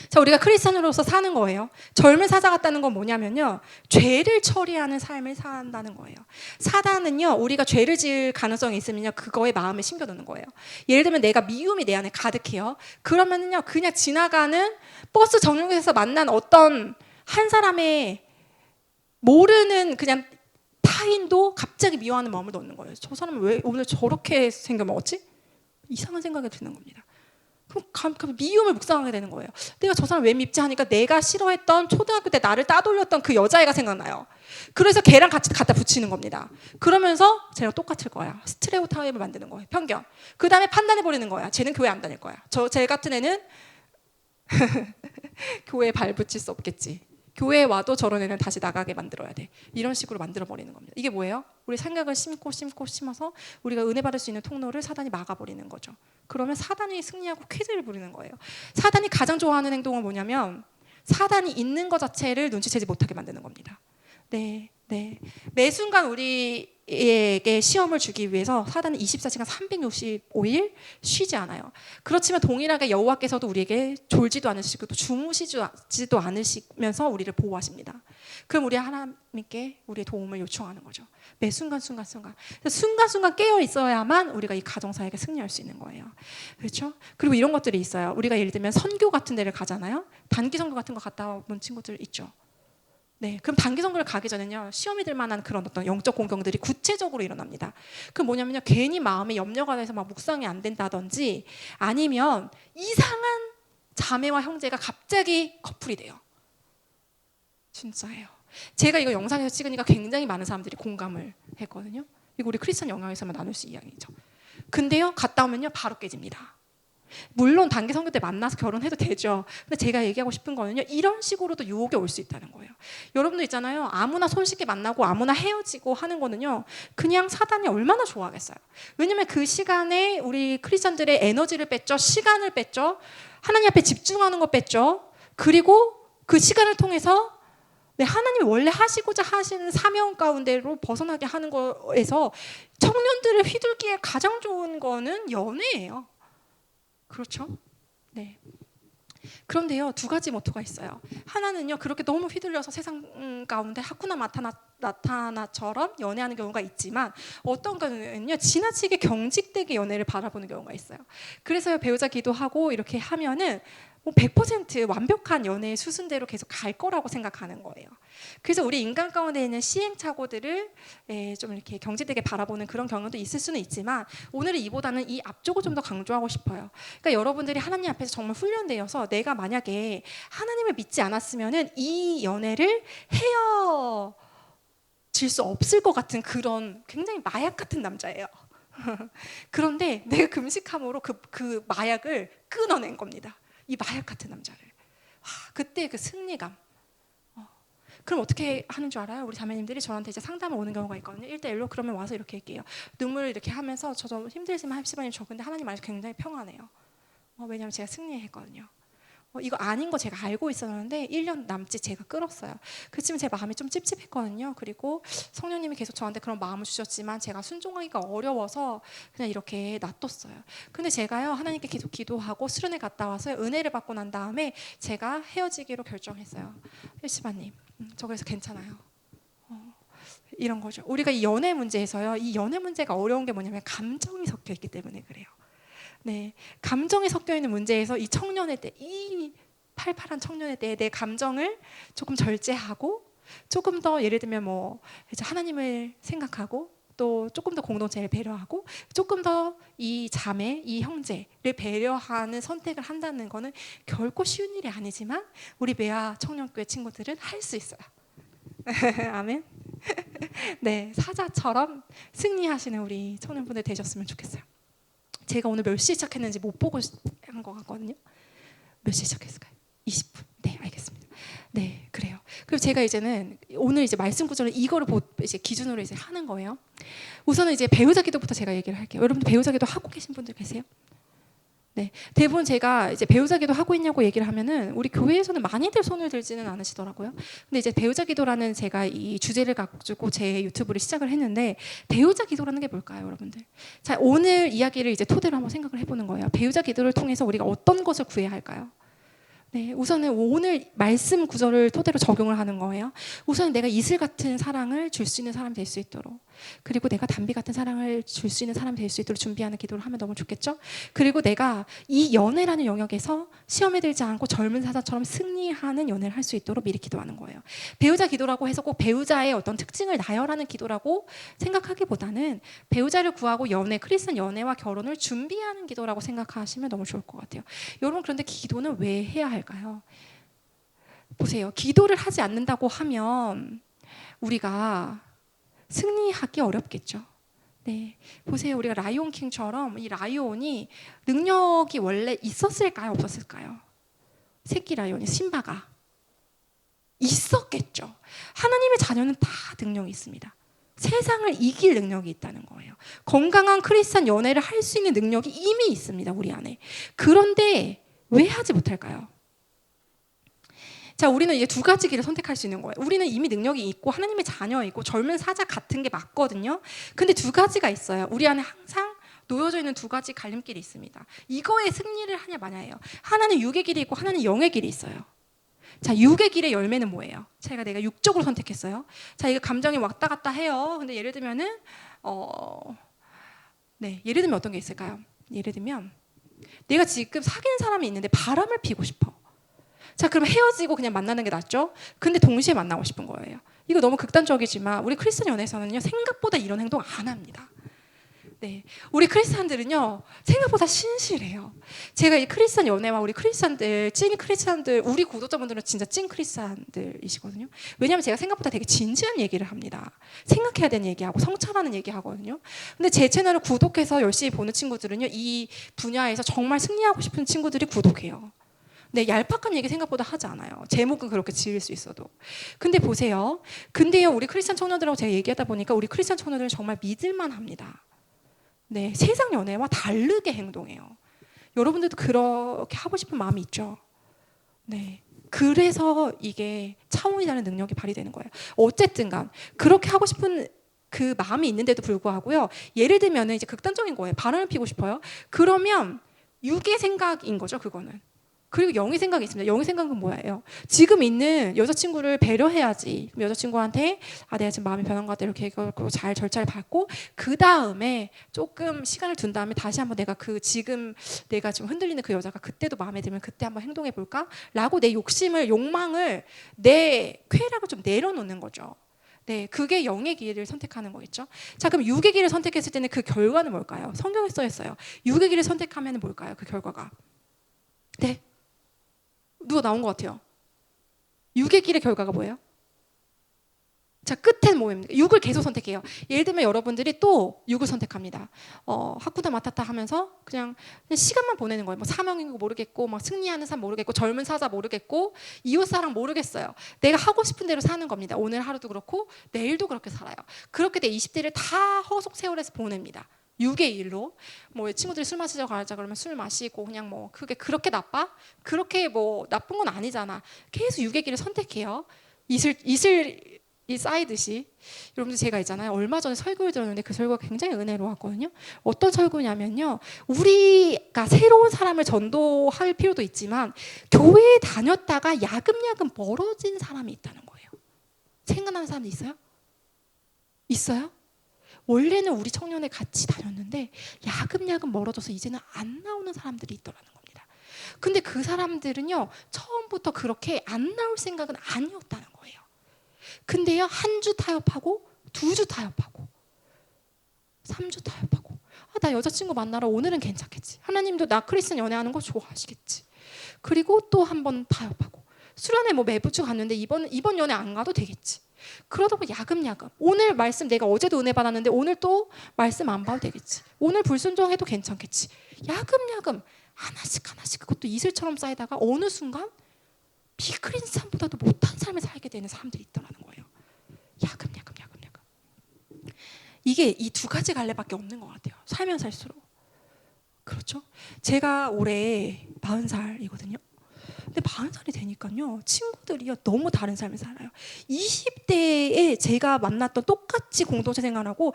자, 우리가 크리스천으로서 사는 거예요. 젊은 사자 같다는 건 뭐냐면요. 죄를 처리하는 삶을 산다는 거예요. 사단은요. 우리가 죄를 지을 가능성이 있으면요. 그거에 마음을 심겨놓는 거예요. 예를 들면 내가 미움이 내 안에 가득해요. 그러면은요. 그냥 지나가는 버스 정류장에서 만난 어떤 한 사람의 모르는 그냥 타인도 갑자기 미워하는 마음을 넣는 거예요. 저 사람은 왜 오늘 저렇게 생겨먹었지? 이상한 생각이 드는 겁니다. 그럼 미움을 묵상하게 되는 거예요. 내가 저 사람 왜 밉지 하니까 내가 싫어했던 초등학교 때 나를 따돌렸던 그 여자애가 생각나요. 그래서 걔랑 같이 갖다 붙이는 겁니다. 그러면서 쟤랑 똑같을 거야. 스테레오타입을 만드는 거예요. 편견. 그 다음에 판단해버리는 거야. 쟤는 교회 안 다닐 거야. 쟤 같은 애는 교회에 발붙일 수 없겠지. 교회에 와도 저런 애는 다시 나가게 만들어야 돼. 이런 식으로 만들어버리는 겁니다. 이게 뭐예요? 우리 생각을 심어서 우리가 은혜 받을 수 있는 통로를 사단이 막아버리는 거죠. 그러면 사단이 승리하고 쾌재를 부리는 거예요. 사단이 가장 좋아하는 행동은 뭐냐면 사단이 있는 것 자체를 눈치채지 못하게 만드는 겁니다. 매 순간 우리 우리에게 시험을 주기 위해서 사단은 24시간 365일 쉬지 않아요. 그렇지만 동일하게 여호와께서도 우리에게 졸지도 않으시고 또 주무시지도 않으시면서 우리를 보호하십니다. 그럼 우리 하나님께 우리의 도움을 요청하는 거죠. 매 순간순간 깨어 있어야만 우리가 이 가정사역에 승리할 수 있는 거예요. 그렇죠? 그리고 이런 것들이 있어요. 우리가 예를 들면 선교 같은 데를 가잖아요. 단기 선교 같은 거 갔다 온 친구들 있죠. 네, 그럼 단기 선교를 가기 전에는요, 시험이 들 만한 그런 어떤 영적 공경들이 구체적으로 일어납니다. 그 뭐냐면요, 괜히 마음에 염려가 돼서 막 묵상이 안 된다든지, 아니면 이상한 자매와 형제가 갑자기 커플이 돼요. 진짜예요. 제가 이거 영상에서 찍으니까 굉장히 많은 사람들이 공감을 했거든요. 이거 우리 크리스천 영역에서만 나눌 수 있는 이야기죠. 근데요, 갔다 오면요, 바로 깨집니다. 물론 단기 선교 때 만나서 결혼해도 되죠. 근데 제가 얘기하고 싶은 거는요, 이런 식으로도 유혹이 올 수 있다는 거예요. 여러분도 있잖아요. 아무나 손쉽게 만나고 아무나 헤어지고 하는 거는요, 그냥 사단이 얼마나 좋아하겠어요. 왜냐면 그 시간에 우리 크리스천들의 에너지를 뺐죠. 시간을 뺐죠. 하나님 앞에 집중하는 거 뺐죠. 그리고 그 시간을 통해서 하나님이 원래 하시고자 하시는 사명 가운데로 벗어나게 하는 거에서 청년들을 휘둘기에 가장 좋은 거는 연애예요. 그렇죠? 네. 그런데요, 두 가지 모토가 있어요. 하나는요, 그렇게 너무 휘둘려서 세상 가운데 하쿠나 마타나처럼 연애하는 경우가 있지만, 어떤 경우는요, 지나치게 경직되게 연애를 바라보는 경우가 있어요. 그래서 배우자 기도하고 이렇게 하면은 100% 완벽한 연애의 수순대로 계속 갈 거라고 생각하는 거예요. 그래서 우리 인간 가운데 있는 시행착오들을 좀 이렇게 경직되게 바라보는 그런 경우도 있을 수는 있지만, 오늘은 이보다는 이 앞쪽을 좀 더 강조하고 싶어요. 그러니까 여러분들이 하나님 앞에서 정말 훈련되어서 내가 만약에 하나님을 믿지 않았으면은 이 연애를 헤어질 수 없을 것 같은 그런 굉장히 마약 같은 남자예요. 그런데 내가 금식함으로 그 마약을 끊어낸 겁니다. 이 마약 같은 남자를. 그때 그 승리감. 그럼 어떻게 하는 줄 알아요? 우리 자매님들이 저한테 이제 상담을 오는 경우가 있거든요. 1대1로. 그러면 와서 이렇게 할게요. 눈물을 이렇게 하면서 저 좀 힘들지만 합시바님, 저 근데 하나님 안에서 굉장히 평안해요. 왜냐하면 제가 승리했거든요. 이거 아닌 거 제가 알고 있었는데 1년 남짓 제가 끌었어요. 그렇지만 제 마음이 좀 찝찝했거든요. 그리고 성령님이 계속 저한테 그런 마음을 주셨지만 제가 순종하기가 어려워서 그냥 이렇게 놔뒀어요. 근데 제가요, 하나님께 계속 기도하고 수련회 갔다 와서 은혜를 받고 난 다음에 제가 헤어지기로 결정했어요. 일시바님, 저 그래서 괜찮아요. 이런 거죠. 우리가 이 연애 문제에서요, 이 연애 문제가 어려운 게 뭐냐면 감정이 섞여 있기 때문에 그래요. 네, 감정이 섞여 있는 문제에서 이 청년의 때, 이 팔팔한 청년의 때에 내 감정을 조금 절제하고, 조금 더 예를 들면 뭐 이제 하나님을 생각하고, 또 조금 더 공동체를 배려하고, 조금 더 이 자매, 이 형제를 배려하는 선택을 한다는 거는 결코 쉬운 일이 아니지만 우리 매화 청년교회 친구들은 할 수 있어요. 아멘. 네, 사자처럼 승리하시는 우리 청년분들 되셨으면 좋겠어요. 제가 오늘 몇 시에 시작했는지 못 보고 한 것 같거든요. 몇 시에 시작했을까요? 20분. 네, 알겠습니다. 네, 그래요. 그리고 제가 이제는 오늘 이제 말씀 구절을 이거를 이제 기준으로 이제 하는 거예요. 우선은 이제 배우자 기도부터 제가 얘기를 할게요. 여러분들 배우자 기도 하고 계신 분들 계세요? 네, 대부분 제가 이제 배우자 기도 하고 있냐고 얘기를 하면은 우리 교회에서는 많이들 손을 들지는 않으시더라고요. 근데 이제 배우자 기도라는 제가 이 주제를 가지고 제 유튜브를 시작을 했는데, 배우자 기도라는 게 뭘까요, 여러분들? 자, 오늘 이야기를 이제 토대로 한번 생각을 해보는 거예요. 배우자 기도를 통해서 우리가 어떤 것을 구해야 할까요? 네, 우선은 오늘 말씀 구절을 토대로 적용을 하는 거예요. 우선 내가 이슬 같은 사랑을 줄 수 있는 사람이 될 수 있도록, 그리고 내가 담비 같은 사랑을 줄 수 있는 사람이 될 수 있도록 준비하는 기도를 하면 너무 좋겠죠? 그리고 내가 이 연애라는 영역에서 시험에 들지 않고 젊은 사자처럼 승리하는 연애를 할 수 있도록 미리 기도하는 거예요. 배우자 기도라고 해서 꼭 배우자의 어떤 특징을 나열하는 기도라고 생각하기보다는 배우자를 구하고 연애, 크리스천 연애와 결혼을 준비하는 기도라고 생각하시면 너무 좋을 것 같아요. 여러분, 그런데 기도는 왜 해야 할까요? 보세요. 기도를 하지 않는다고 하면 우리가 승리하기 어렵겠죠. 네, 보세요. 우리가 라이온킹처럼 이 라이온이 능력이 원래 있었을까요, 없었을까요? 새끼 라이온이 심바가 있었겠죠. 하나님의 자녀는 다 능력이 있습니다. 세상을 이길 능력이 있다는 거예요. 건강한 크리스찬 연애를 할 수 있는 능력이 이미 있습니다, 우리 안에. 그런데 왜 하지 못할까요? 자, 우리는 이제 두 가지 길을 선택할 수 있는 거예요. 우리는 이미 능력이 있고 하나님의 자녀이고 젊은 사자 같은 게 맞거든요. 근데 두 가지가 있어요. 우리 안에 항상 놓여져 있는 두 가지 갈림길이 있습니다. 이거에 승리를 하냐 마냐예요. 하나는 육의 길이 있고 하나는 영의 길이 있어요. 자, 육의 길의 열매는 뭐예요? 내가 육적으로 선택했어요. 자, 이거 감정이 왔다 갔다 해요. 근데 예를 들면은 예를 들면 어떤 게 있을까요? 예를 들면 내가 지금 사귀는 사람이 있는데 바람을 피고 싶어. 자, 그럼 헤어지고 그냥 만나는 게 낫죠? 근데 동시에 만나고 싶은 거예요. 이거 너무 극단적이지만 우리 크리스천 연애에서는요, 생각보다 이런 행동 안 합니다. 네, 우리 크리스찬들은요 생각보다 신실해요. 제가 이 크리스찬 연애와 우리 크리스찬들, 찐 크리스찬들, 우리 구독자분들은 진짜 찐 크리스찬들이시거든요. 왜냐하면 제가 생각보다 되게 진지한 얘기를 합니다. 생각해야 되는 얘기하고 성찰하는 얘기하거든요. 근데 제 채널을 구독해서 열심히 보는 친구들은요, 이 분야에서 정말 승리하고 싶은 친구들이 구독해요. 네, 얄팍한 얘기 생각보다 하지 않아요. 제목은 그렇게 지을 수 있어도. 근데 보세요. 근데요, 우리 크리스찬 청년들하고 제가 얘기하다 보니까 우리 크리스찬 청년들은 정말 믿을만 합니다. 네, 세상 연애와 다르게 행동해요. 여러분들도 그렇게 하고 싶은 마음이 있죠? 네. 그래서 이게 차원이 다른 능력이 발휘되는 거예요. 어쨌든 간 그렇게 하고 싶은 그 마음이 있는데도 불구하고요. 예를 들면 이제 극단적인 거예요. 바람을 피고 싶어요. 그러면 육의 생각인 거죠, 그거는. 그리고 영의 생각이 있습니다. 영의 생각은 뭐예요? 지금 있는 여자친구를 배려해야지. 여자친구한테 내가 지금 마음이 변한 것 같아 이렇게 잘 절차를 밟고 그 다음에 조금 시간을 둔 다음에 다시 한번 내가 내가 지금 흔들리는 그 여자가 그때도 마음에 들면 그때 한번 행동해 볼까? 라고 내 욕망을 내 쾌락을 좀 내려놓는 거죠. 네, 그게 영의 길을 선택하는 거겠죠. 자, 그럼 육의 길을 선택했을 때는 그 결과는 뭘까요? 성경에 써 있어요. 육의 길을 선택하면 뭘까요? 그 결과가. 네. 누가 나온 것 같아요. 육의 길의 결과가 뭐예요? 자, 끝에는 뭐입니까? 육을 계속 선택해요. 예를 들면 여러분들이 또 육을 선택합니다. 하쿠다 마타타 하면서 그냥 시간만 보내는 거예요. 뭐 사명인 거 모르겠고, 막 승리하는 삶 모르겠고, 젊은 사자 모르겠고, 이웃사랑 모르겠어요. 내가 하고 싶은 대로 사는 겁니다. 오늘 하루도 그렇고 내일도 그렇게 살아요. 그렇게 내 20대를 다 허속 세월에서 보냅니다. 육의 일로. 뭐 친구들이 술 마시자고 가자 그러면 술 마시고, 그냥 뭐 그게 그렇게 나빠? 그렇게 뭐 나쁜 건 아니잖아. 계속 육의 길을 선택해요. 이슬이 쌓이듯이. 여러분들, 제가 있잖아요, 얼마 전에 설교를 들었는데 그 설교가 굉장히 은혜로웠거든요. 어떤 설교냐면요, 우리가 새로운 사람을 전도할 필요도 있지만 교회에 다녔다가 야금야금 멀어진 사람이 있다는 거예요. 생각나는 사람도 있어요? 있어요? 원래는 우리 청년회 같이 다녔는데 야금야금 멀어져서 이제는 안 나오는 사람들이 있더라는 겁니다. 근데 그 사람들은요, 처음부터 그렇게 안 나올 생각은 아니었다는 거예요. 근데요, 한 주 타협하고, 2주 타협하고, 3주 타협하고, 나 여자친구 만나러 오늘은 괜찮겠지. 하나님도 나 크리스천 연애하는 거 좋아하시겠지. 그리고 또 한 번 타협하고, 수련회 뭐 매부 주 갔는데 이번 연애 안 가도 되겠지. 그러다 보면 야금야금, 오늘 말씀 내가 어제도 은혜 받았는데 오늘 또 말씀 안 봐도 되겠지. 오늘 불순종해도 괜찮겠지. 야금야금 하나씩 그것도 이슬처럼 쌓이다가 어느 순간 비크리스찬보다도 못한 삶을 살게 되는 사람들이 있더라는 거예요. 야금야금. 이게 이 두 가지 갈래밖에 없는 것 같아요. 살면 살수록. 그렇죠? 제가 올해 40살이거든요. 근데 40살이 되니까요, 친구들이요 너무 다른 삶을 살아요. 20대에 제가 만났던 똑같이 공동체 생활하고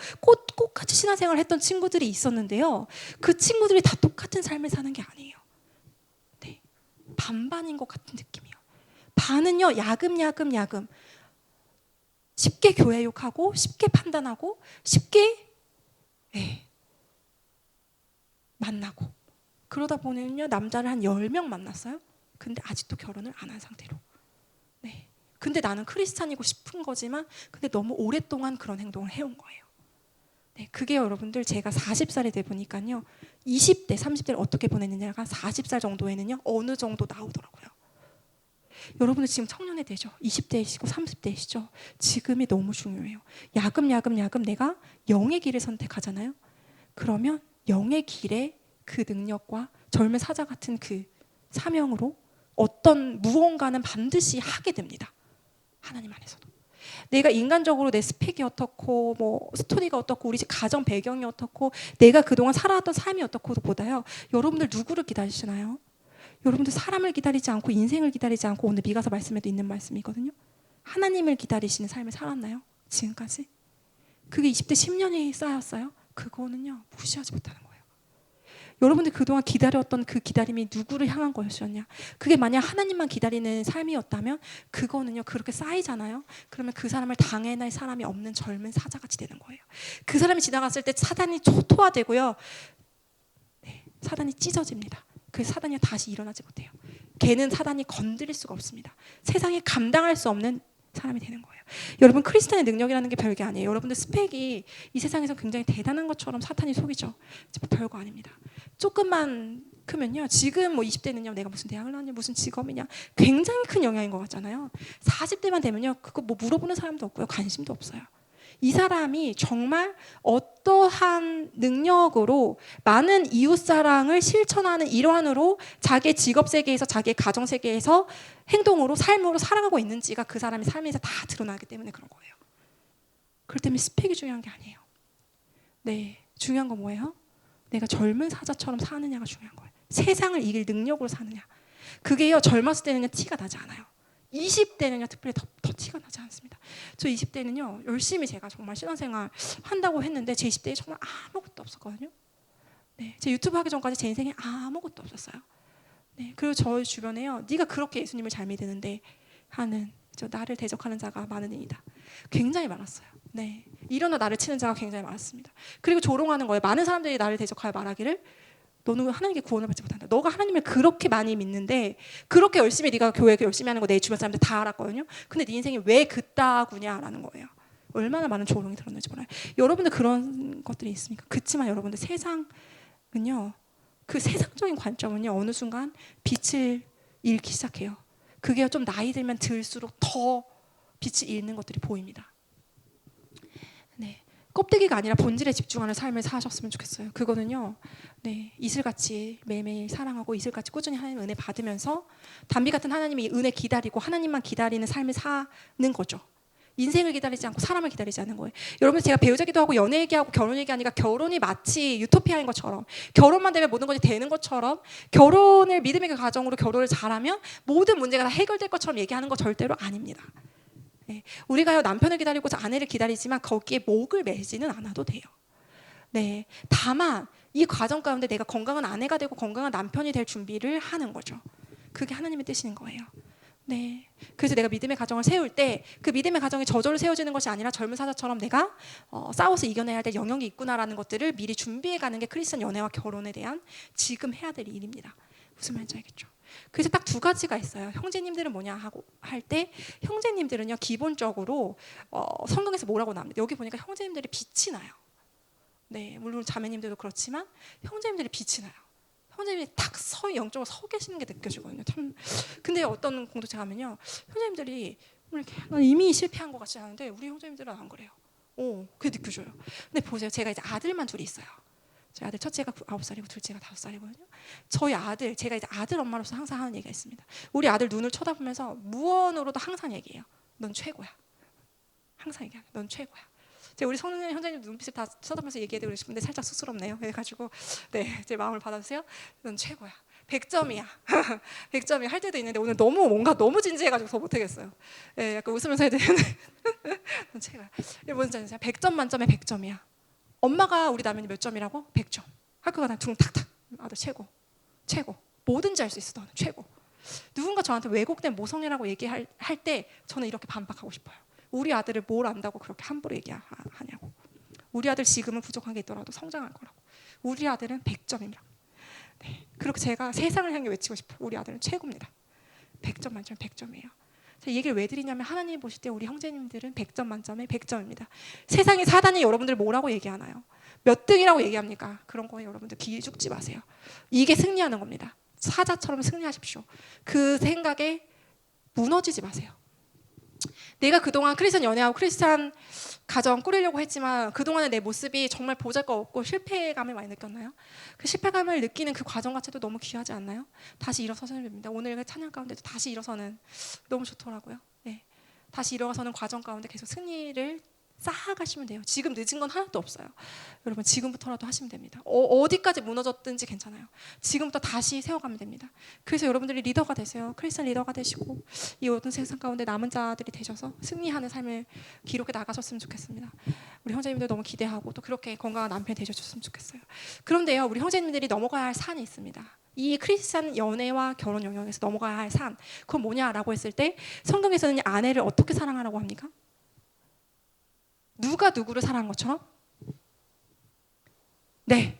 똑같이 신앙생활을 했던 친구들이 있었는데요, 그 친구들이 다 똑같은 삶을 사는 게 아니에요. 네, 반반인 것 같은 느낌이에요. 반은요, 야금 쉽게 교회 욕하고 쉽게 판단하고 쉽게 만나고, 그러다 보면요, 남자를 한 10명 만났어요. 근데 아직도 결혼을 안 한 상태로. 네. 근데 나는 크리스찬이고 싶은 거지만 근데 너무 오랫동안 그런 행동을 해온 거예요. 네. 그게 여러분들, 제가 40살이 돼 보니까요, 20대, 30대를 어떻게 보냈느냐가 40살 정도에는요 어느 정도 나오더라고요. 여러분들 지금 청년이 되죠. 20대이시고 30대이시죠. 지금이 너무 중요해요. 야금 내가 영의 길을 선택하잖아요. 그러면 영의 길에 그 능력과 젊은 사자 같은 그 사명으로 어떤 무언가는 반드시 하게 됩니다. 하나님 안에서도. 내가 인간적으로 내 스펙이 어떻고, 뭐 스토리가 어떻고, 우리 집 가정 배경이 어떻고, 내가 그동안 살아왔던 삶이 어떻고 보다요, 여러분들 누구를 기다리시나요? 여러분들 사람을 기다리지 않고 인생을 기다리지 않고 오늘 미가서 말씀에도 있는 말씀이거든요. 하나님을 기다리시는 삶을 살았나요? 지금까지? 그게 20대 10년이 쌓였어요? 그거는요 무시하지 못하는 거예요. 여러분들 그동안 기다렸던 그 기다림이 누구를 향한 것이었냐? 그게 만약 하나님만 기다리는 삶이었다면 그거는요 그렇게 쌓이잖아요. 그러면 그 사람을 당해낼 사람이 없는 젊은 사자같이 되는 거예요. 그 사람이 지나갔을 때 사단이 초토화되고요. 네, 사단이 찢어집니다. 그 사단이 다시 일어나지 못해요. 걔는 사단이 건드릴 수가 없습니다. 세상에 감당할 수 없는 사람이 되는 거예요. 여러분 크리스찬의 능력이라는 게 별게 아니에요. 여러분들 스펙이 이 세상에서 굉장히 대단한 것처럼 사탄이 속이죠. 별거 아닙니다. 조금만 크면요. 지금 뭐 20대는요. 내가 무슨 대학을 나왔냐 무슨 직업이냐 굉장히 큰 영향인 것 같잖아요. 40대만 되면요. 그거 뭐 물어보는 사람도 없고요. 관심도 없어요. 이 사람이 정말 어떠한 능력으로 많은 이웃사랑을 실천하는 일환으로 자기의 직업세계에서 자기의 가정세계에서 행동으로 삶으로 살아가고 있는지가 그 사람의 삶에서 다 드러나기 때문에 그런 거예요. 그렇기 때문에 스펙이 중요한 게 아니에요. 네, 중요한 건 뭐예요? 내가 젊은 사자처럼 사느냐가 중요한 거예요. 세상을 이길 능력으로 사느냐. 그게요 젊었을 때는 티가 나지 않아요. 20대는요 특별히 더 티가 나지 않습니다. 저 20대는요 열심히 제가 정말 신앙생활 한다고 했는데 제 20대에 정말 아무것도 없었거든요. 네, 제 유튜브 하기 전까지 제 인생에 아무것도 없었어요. 네, 그리고 저 주변에요 네가 그렇게 예수님을 잘 믿는데 하는 저 나를 대적하는 자가 많으니이다. 굉장히 많았어요. 네, 일어나 나를 치는 자가 굉장히 많았습니다. 그리고 조롱하는 거예요. 많은 사람들이 나를 대적하여 말하기를 너는 하나님께 구원을 받지 못한다. 너가 하나님을 그렇게 많이 믿는데 그렇게 열심히 네가 교회 열심히 하는 거 내 주변 사람들 다 알았거든요. 근데 네 인생이 왜 그따구냐라는 거예요. 얼마나 많은 조롱이 들었는지 몰라요. 여러분들 그런 것들이 있습니까? 그렇지만 여러분들 세상은요. 그 세상적인 관점은요. 어느 순간 빛을 잃기 시작해요. 그게 좀 나이 들면 들수록 더 빛을 잃는 것들이 보입니다. 네. 껍데기가 아니라 본질에 집중하는 삶을 사셨으면 좋겠어요. 그거는요, 네, 이슬같이 매일매일 사랑하고 이슬같이 꾸준히 하나님 은혜 받으면서 담비 같은 하나님의 은혜 기다리고 하나님만 기다리는 삶을 사는 거죠. 인생을 기다리지 않고 사람을 기다리지 않는 거예요. 여러분 제가 배우자 기도하고 연애 얘기하고 결혼 얘기하니까 결혼이 마치 유토피아인 것처럼 결혼만 되면 모든 것이 되는 것처럼 결혼을 믿음의 가정으로 결혼을 잘하면 모든 문제가 다 해결될 것처럼 얘기하는 거 절대로 아닙니다. 네, 우리가요 남편을 기다리고 아내를 기다리지만 거기에 목을 매지는 않아도 돼요. 네, 다만 이 과정 가운데 내가 건강한 아내가 되고 건강한 남편이 될 준비를 하는 거죠. 그게 하나님의 뜻인 거예요. 네, 그래서 내가 믿음의 가정을 세울 때 그 믿음의 가정이 저절로 세워지는 것이 아니라 젊은 사자처럼 내가 싸워서 이겨내야 될 영역이 있구나라는 것들을 미리 준비해가는 게 크리스천 연애와 결혼에 대한 지금 해야 될 일입니다. 무슨 말인지 알겠죠? 그래서 딱 두 가지가 있어요. 형제님들은 뭐냐 하고 할 때 형제님들은요 기본적으로 성경에서 뭐라고 나옵니다. 여기 보니까 형제님들이 빛이 나요. 네, 물론 자매님들도 그렇지만 형제님들이 빛이 나요. 형제님들이 딱 영적으로 서 계시는 게 느껴지거든요. 참. 근데 어떤 공동체 가면요 형제님들이 이렇게 이미 실패한 것 같지 않은데 우리 형제님들은 안 그래요. 그게 느껴져요. 근데 보세요. 제가 이제 아들만 둘이 있어요. 저희 아들 첫째가 9살이고 둘째가 5살이거든요. 저희 아들, 제가 이제 아들 엄마로서 항상 하는 얘기가 있습니다. 우리 아들 눈을 쳐다보면서 무언으로도 항상 얘기해요. 넌 최고야. 항상 얘기해요. 넌 최고야. 제가 우리 성년 형제님 눈빛을 다 쳐다보면서 얘기해드리고 싶은데 살짝 쑥스럽네요. 그래가지고 네, 제 마음을 받아주세요. 넌 최고야. 100점이야. 100점이야 할 때도 있는데 오늘 너무 뭔가 너무 진지해가지고 더 못하겠어요. 네, 약간 웃으면서 해야 되는데 넌 최고야. 이게 뭔지 아세요? 100점 만점에 100점이야. 엄마가 우리 남편이 몇 점이라고? 100점. 학교가 난 둥 탁탁. 아들 최고. 최고. 뭐든지 할 수 있어. 너는 최고. 누군가 저한테 왜곡된 모성애라고 얘기할 때 저는 이렇게 반박하고 싶어요. 우리 아들을 뭘 안다고 그렇게 함부로 얘기하냐고. 우리 아들 지금은 부족한 게 있더라도 성장할 거라고. 우리 아들은 100점입니다. 네. 그렇게 제가 세상을 향해 외치고 싶어요. 우리 아들은 최고입니다. 100점 만점에 100점이에요. 이 얘기를 왜 드리냐면 하나님 보실 때 우리 형제님들은 100점 만점에 100점입니다. 세상에 사단이 여러분들 뭐라고 얘기하나요? 몇 등이라고 얘기합니까? 그런 거에 여러분들 귀 죽지 마세요. 이게 승리하는 겁니다. 사자처럼 승리하십시오. 그 생각에 무너지지 마세요. 내가 그동안 크리스찬 연애하고 크리스찬 가정 꾸리려고 했지만 그동안의 내 모습이 정말 보잘것없고 실패감을 많이 느꼈나요? 그 실패감을 느끼는 그 과정 자체도 너무 귀하지 않나요? 다시 일어서서는 됩니다. 오늘 찬양 가운데도 다시 일어서는 너무 좋더라고요. 네. 다시 일어서는 과정 가운데 계속 승리를 쌓아가시면 돼요. 지금 늦은 건 하나도 없어요. 여러분 지금부터라도 하시면 됩니다. 어디까지 무너졌든지 괜찮아요. 지금부터 다시 세워가면 됩니다. 그래서 여러분들이 리더가 되세요. 크리스천 리더가 되시고 이 어두운 세상 가운데 남은 자들이 되셔서 승리하는 삶을 기록해 나가셨으면 좋겠습니다. 우리 형제님들 너무 기대하고 또 그렇게 건강한 남편이 되셨으면 좋겠어요. 그런데요, 우리 형제님들이 넘어가야 할 산이 있습니다. 이 크리스천 연애와 결혼 영역에서 넘어가야 할 산, 그건 뭐냐라고 했을 때 성경에서는 아내를 어떻게 사랑하라고 합니까? 누가 누구를 사랑한 것처럼? 네,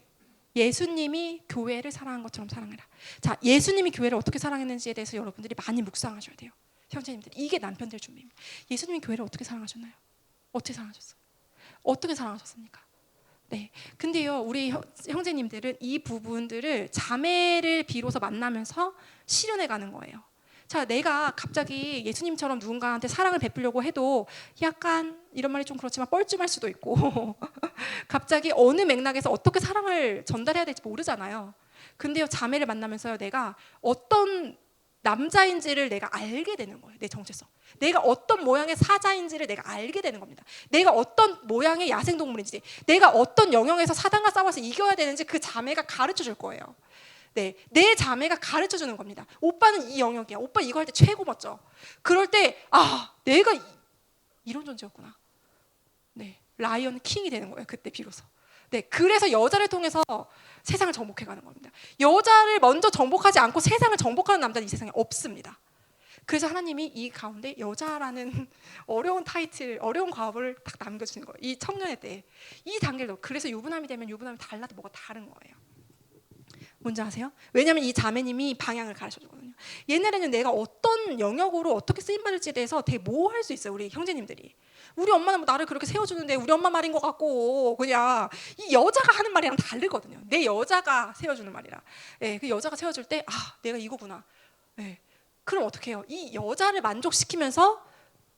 예수님이 교회를 사랑한 것처럼 사랑해라. 자, 예수님이 교회를 어떻게 사랑했는지에 대해서 여러분들이 많이 묵상하셔야 돼요. 형제님들, 이게 남편들 준비입니다. 예수님이 교회를 어떻게 사랑하셨나요? 어떻게 사랑하셨어요? 어떻게 사랑하셨습니까? 네, 근데요, 우리 형제님들은 이 부분들을 자매를 비로소 만나면서 실현해 가는 거예요. 자, 내가 갑자기 예수님처럼 누군가한테 사랑을 베풀려고 해도 약간 이런 말이 좀 그렇지만 뻘쭘할 수도 있고 갑자기 어느 맥락에서 어떻게 사랑을 전달해야 될지 모르잖아요. 근데요, 자매를 만나면서요, 내가 어떤 남자인지를 내가 알게 되는 거예요. 내 정체성. 내가 어떤 모양의 사자인지를 내가 알게 되는 겁니다. 내가 어떤 모양의 야생동물인지, 내가 어떤 영역에서 사단과 싸워서 이겨야 되는지 그 자매가 가르쳐 줄 거예요. 네, 내 자매가 가르쳐 주는 겁니다. 오빠는 이 영역이야. 오빠 이거 할 때 최고 멋져. 그럴 때 내가 이런 존재였구나. 네, 라이언 킹이 되는 거예요. 그때 비로소. 네, 그래서 여자를 통해서 세상을 정복해 가는 겁니다. 여자를 먼저 정복하지 않고 세상을 정복하는 남자는 이 세상에 없습니다. 그래서 하나님이 이 가운데 여자라는 어려운 타이틀, 어려운 과업을 딱 남겨주시는 거예요. 이 청년의 때에 이 단계를. 그래서 유부남이 되면 유부남이 달라도 뭐가 다른 거예요. 뭔지 아세요? 왜냐하면 이 자매님이 방향을 가르쳐 주거든요. 옛날에는 내가 어떤 영역으로 어떻게 쓰임받을지에 대해서 되게 모호할 수 있어요. 우리 형제님들이. 우리 엄마는 뭐 나를 그렇게 세워주는데 우리 엄마 말인 것 같고, 그냥 이 여자가 하는 말이랑 다르거든요. 내 여자가 세워주는 말이라. 예, 그 여자가 세워줄 때 내가 이거구나. 예, 그럼 어떻게 해요? 이 여자를 만족시키면서